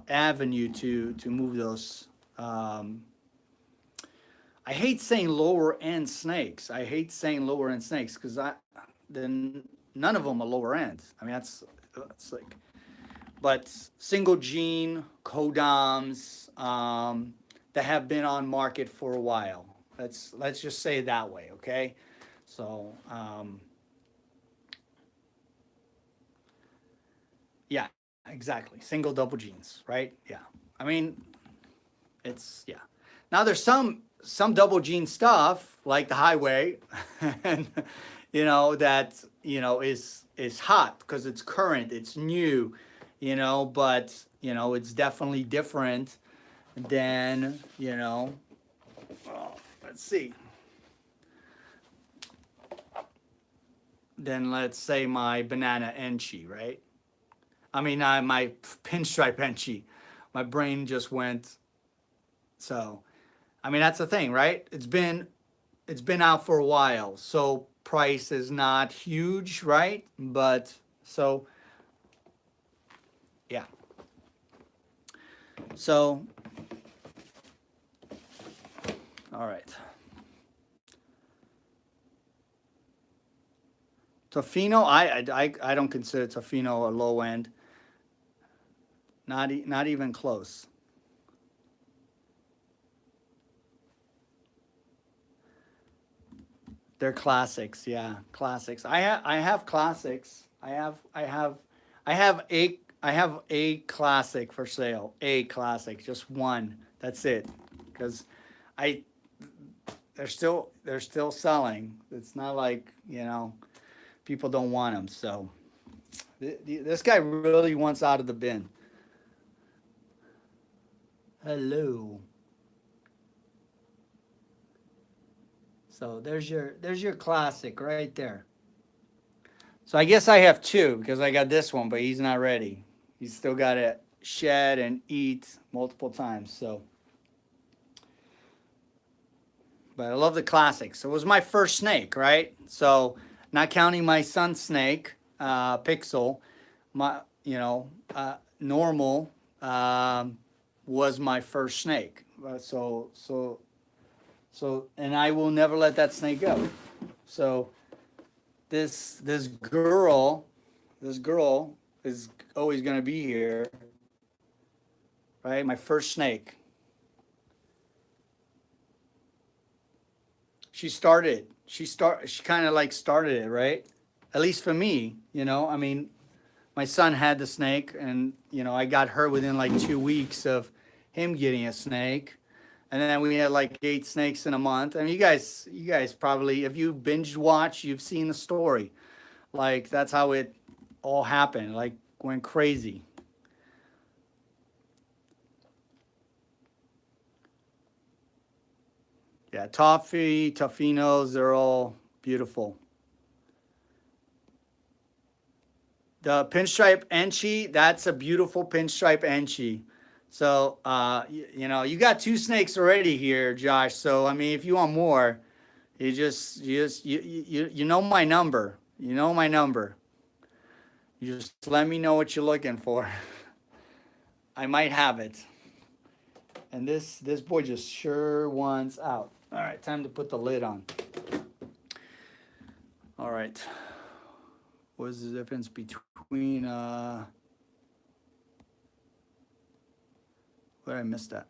avenue to move those. I hate saying lower end snakes. I hate saying lower end snakes because then none of them are lower end. I mean, that's like, but single gene codoms that have been on market for a while. Let's just say it that way, okay? So yeah, exactly. Single double genes, right? Yeah. I mean, it's yeah. Now there's some double gene stuff like the highway, and that is hot because it's current, it's new, but it's definitely different than let's see. Then let's say my banana enchi, right? I mean, my pinstripe enchi. My brain just went. So, I mean, that's the thing, right? It's been out for a while, so price is not huge, right? But so, yeah. So, all right. Tofino, I don't consider Tofino a low end. Not even close. They're classics, yeah, classics. I have classics. I have a classic for sale. A classic, just one. That's it. Because they're still selling. It's not like people don't want them. So this guy really wants out of the bin. Hello. So there's your classic right there. So I guess I have two because I got this one, but he's not ready. He's still got to shed and eat multiple times. So, but I love the classics. So it was my first snake, right? So not counting my son's snake, Pixel, my normal was my first snake. So, and I will never let that snake go. So this girl is always going to be here, right? My first snake. She kind of like started it, right? At least for me, I mean, my son had the snake, and I got her within like 2 weeks of him getting a snake. And then we had like 8 snakes in a month. I mean, you guys probably, if you binge watch, you've seen the story. Like, that's how it all happened. Like, went crazy. Yeah, Toffinos, they're all beautiful. The pinstripe enchi, that's a beautiful pinstripe enchi. So, you got 2 snakes already here, Josh. So, I mean, if you want more, you know my number. You know my number. You just let me know what you're looking for. I might have it. And this boy just sure wants out. All right, time to put the lid on. All right. What is the difference between where did I miss that?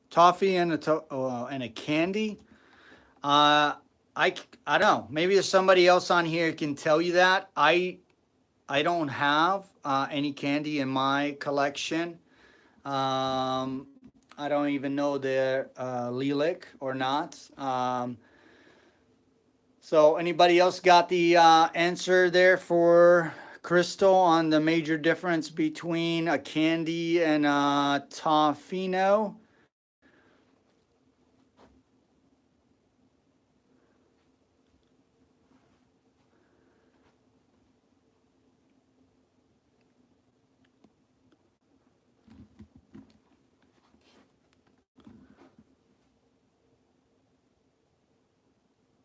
Toffee and a candy. I don't know. Maybe there's somebody else on here who can tell you that. I don't have any candy in my collection. I don't even know they're lilac or not. So anybody else got the answer there for Crystal on the major difference between a candy and a Toffino?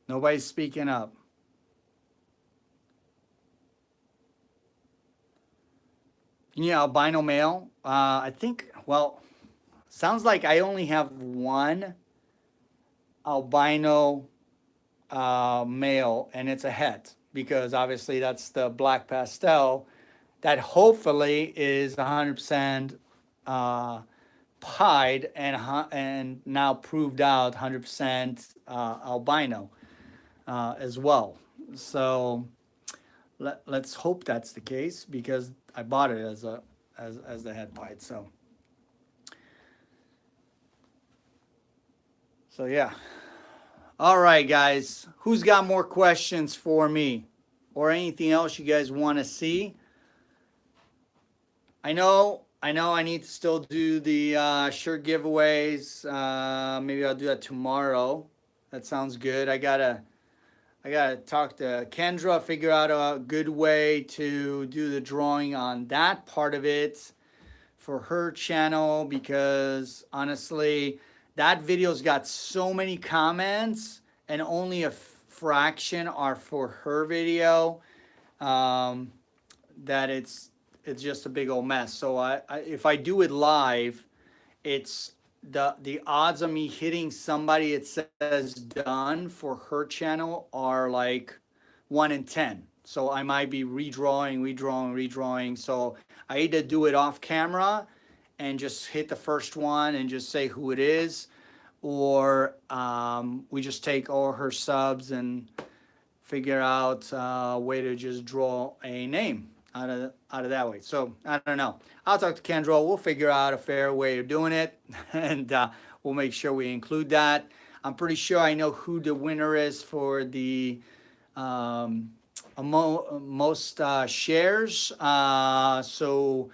Nobody's speaking up. Yeah, albino male. I think, well, sounds like I only have one albino male, and it's a het, because obviously that's the black pastel that hopefully is 100% pied and now proved out 100% albino as well. So let's hope that's the case, because I bought it as the head pied. So yeah. All right, guys. Who's got more questions for me, or anything else you guys want to see? I know I need to still do the shirt giveaways. Maybe I'll do that tomorrow. That sounds good. I gotta talk to Kendra, figure out a good way to do the drawing on that part of it for her channel, because honestly, that video's got so many comments and only a fraction are for her video, that it's just a big old mess. So if I do it live, it's the odds of me hitting somebody it says done for her channel are like 1 in 10. So I might be redrawing. So I either do it off camera and just hit the first one and just say who it is, or we just take all her subs and figure out a way to just draw a name out of that way. So I don't know. I'll talk to Kendra. We'll figure out a fair way of doing it, and we'll make sure we include that. I'm pretty sure I know who the winner is for the most shares. So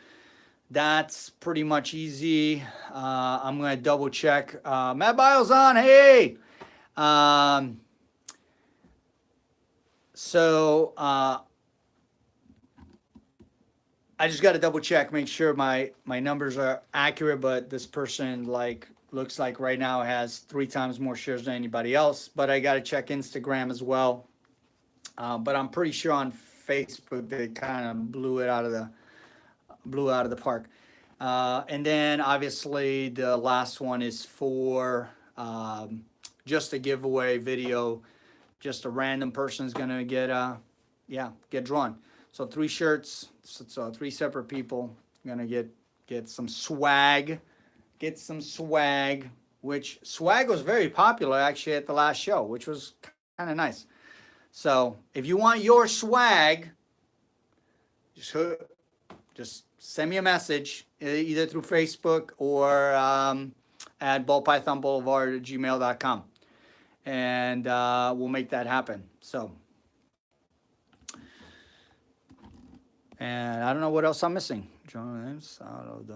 that's pretty much easy. I'm gonna double check. Matt Biles on. Hey. I just got to double check, make sure my numbers are accurate, but this person looks like right now has 3 times more shares than anybody else. But I got to check Instagram as well. But I'm pretty sure on Facebook they kind of blew out of the park. And then obviously the last one is for just a giveaway video. Just a random person is gonna get drawn. So 3 shirts, so 3 separate people gonna get some swag. Get some swag, which swag was very popular actually at the last show, which was kind of nice. So if you want your swag, just send me a message either through Facebook or at BallPythonBlvd at gmail.com, and we'll make that happen. So. And I don't know what else I'm missing. Draw the names out of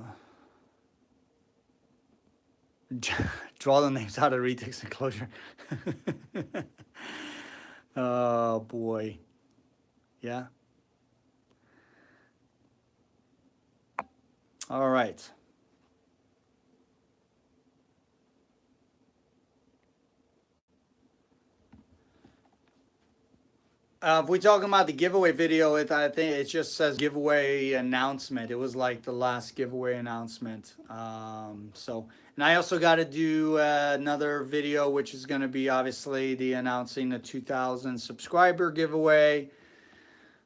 draw the names out of Retake's enclosure. Oh boy. Yeah. All right. If we're talking about the giveaway video, I think it just says giveaway announcement. It was like the last giveaway announcement. And I also got to do another video, which is going to be obviously the announcing the 2,000 subscriber giveaway.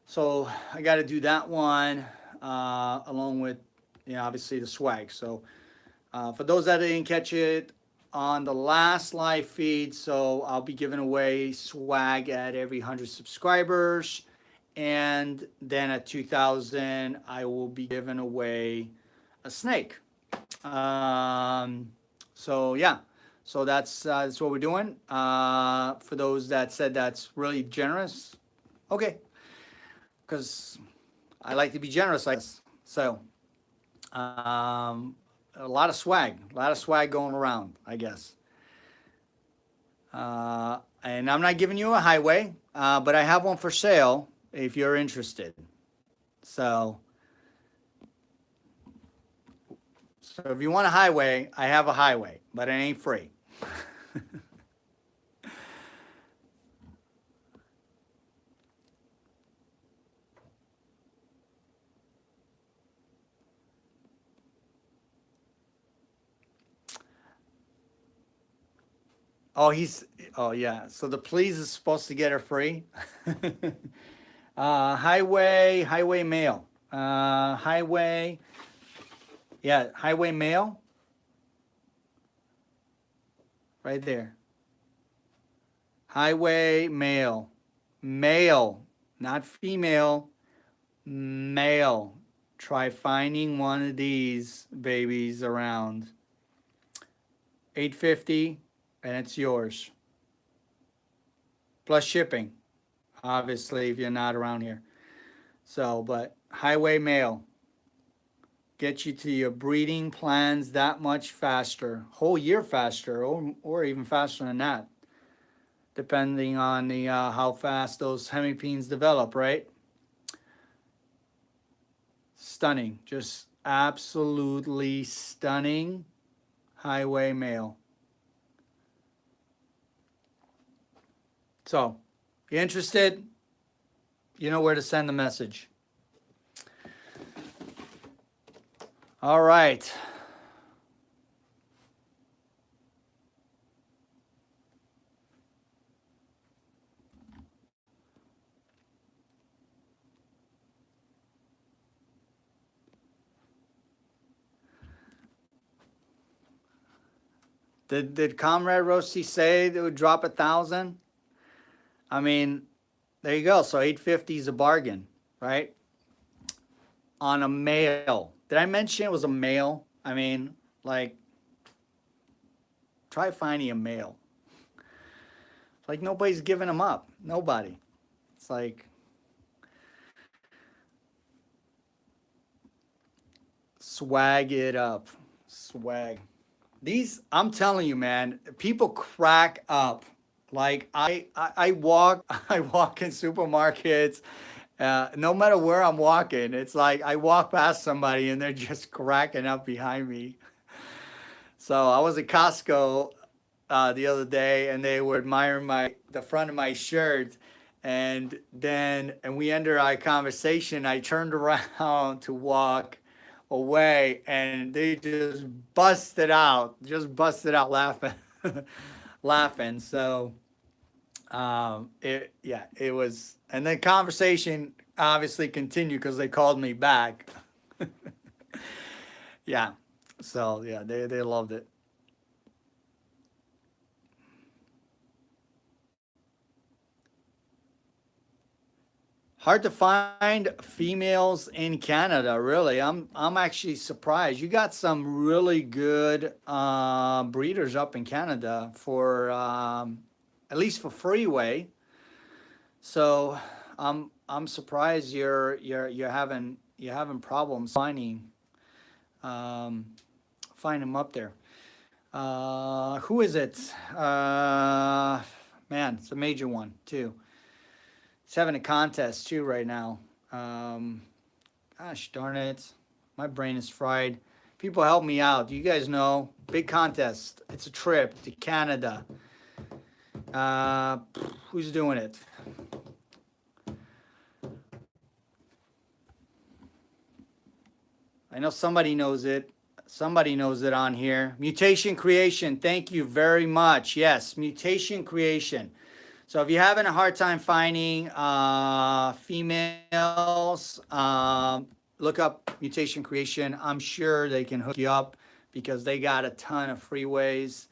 So I got to do that one along with, obviously the swag. So for those that didn't catch it on the last live feed, so I'll be giving away swag at every 100 subscribers, and then at 2,000 I will be giving away a snake. So yeah, so that's what we're doing. For those that said that's really generous, okay, because I like to be generous, I guess. So a lot of swag going around, I guess. And I'm not giving you a highway, but I have one for sale if you're interested. So if you want a highway, I have a highway, but it ain't free. Oh, oh yeah. So the please is supposed to get her free. Highway mail. Highway, yeah, highway mail, right there. Highway male. Male, not female, male. Try finding one of these babies around. 850 and it's yours. Plus shipping, obviously, if you're not around here. So, but highway mail get you to your breeding plans that much faster, whole year faster, or even faster than that, depending on the how fast those hemipenes develop, right? Stunning, just absolutely stunning highway mail. So, you interested? You know where to send the message. All right. Did Comrade Roshi say they would drop 1,000? I mean, there you go. So 850 is a bargain, right? On a male. Did I mention it was a male? I mean, like, try finding a male. Like, nobody's giving them up. Nobody. It's like, swag it up. Swag. These, I'm telling you, man, people crack up. Like, I walk, I walk in supermarkets. No matter where I'm walking, it's like I walk past somebody and they're just cracking up behind me. So I was at Costco the other day, and they were admiring the front of my shirt, and we ended our conversation. I turned around to walk away, and they just busted out laughing, laughing. So it was, and then conversation obviously continued because they called me back. Yeah, so yeah, they loved it. Hard to find females in Canada, really. I'm actually surprised. You got some really good breeders up in Canada for at least for freeway. So I'm surprised you're having problems um, finding them up there. Who is it? Man, it's a major one too. It's having a contest too right now. Um, Gosh darn it, my brain is fried. People help me out. You guys know, big contest. It's a trip to Canada. Uh, who's doing it? I know somebody knows it. Somebody knows it on here. Mutation creation. Thank you very much. Yes, mutation creation. So if you're having a hard time finding females, look up mutation creation. I'm sure they can hook you up because they got a ton of freeways.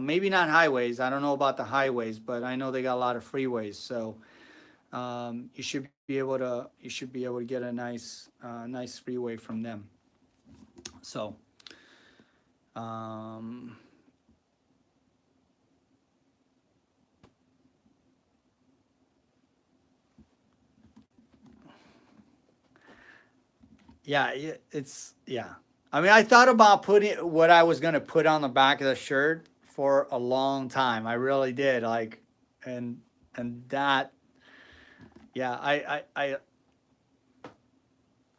Maybe not highways. I don't know about the highways, but I know they got a lot of freeways. So you should be able to get a nice freeway from them. So. Um, Yeah, yeah. I mean, I thought about putting what I was gonna put on the back of the shirt for a long time. I really did. Like, and that, yeah.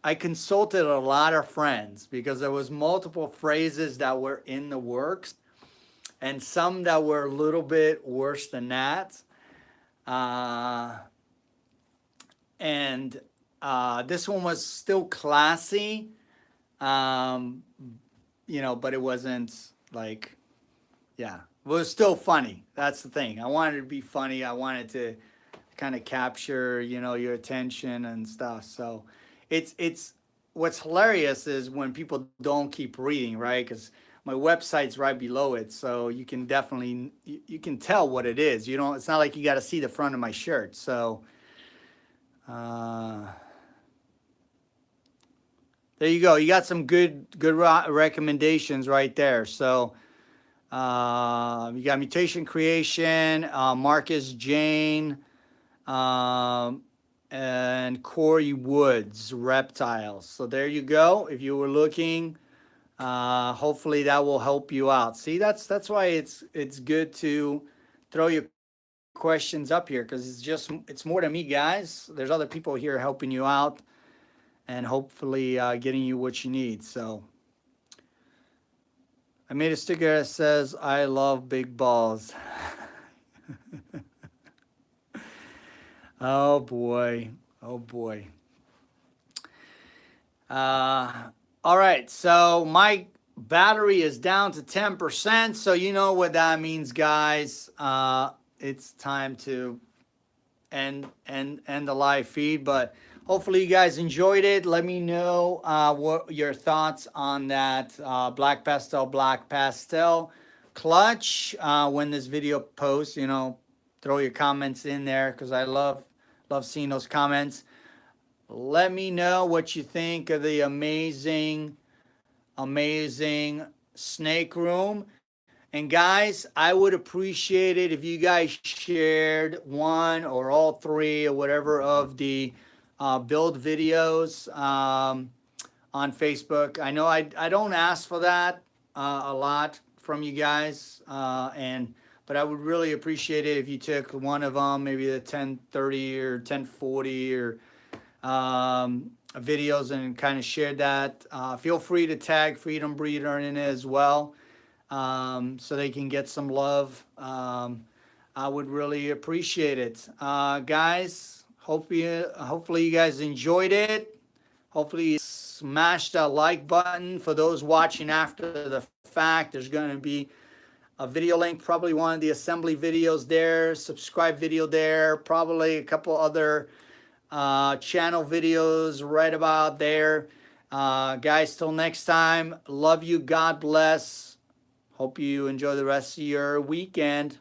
I consulted a lot of friends because there was multiple phrases that were in the works, and some that were a little bit worse than that. Uh, and this one was still classy, um, but it wasn't like, yeah, But it was still funny. That's the thing. I wanted to be funny. I wanted to kind of capture, you know, your attention and stuff. So it's what's hilarious is when people don't keep reading, right? Because my website's right below it, so you can definitely you can tell what it is. You don't. It's not like you got to see the front of my shirt. So uh, there you go. You got some good recommendations right there. So you got mutation creation, Marcus Jane, and Corey Woods reptiles. So there you go. If you were looking, hopefully that will help you out. See, that's why it's good to throw your questions up here, because it's more than me, guys. There's other people here helping you out and hopefully getting you what you need. So I made a sticker that says I love big balls. Oh boy. Oh boy. All right. So my battery is down to 10%. So you know what that means, guys. It's time to end the live feed. But hopefully you guys enjoyed it. Let me know what your thoughts on that black pastel clutch when this video posts. You know, throw your comments in there, because I love seeing those comments. Let me know what you think of the amazing snake room. And guys, I would appreciate it if you guys shared one or all three or whatever of the build videos on Facebook. I know I don't ask for that a lot from you guys, but I would really appreciate it if you took one of them, maybe the 1030 or 1040 or videos, and kind of shared that. Feel free to tag Freedom Breeder in it as well, so they can get some love. I would really appreciate it. Guys, hopefully you guys enjoyed it. Hopefully you smash that like button. For those watching after the fact, there's going to be a video link, probably one of the assembly videos there, subscribe video there, probably a couple other channel videos right about there. Guys, till next time, love you, God bless. Hope you enjoy the rest of your weekend.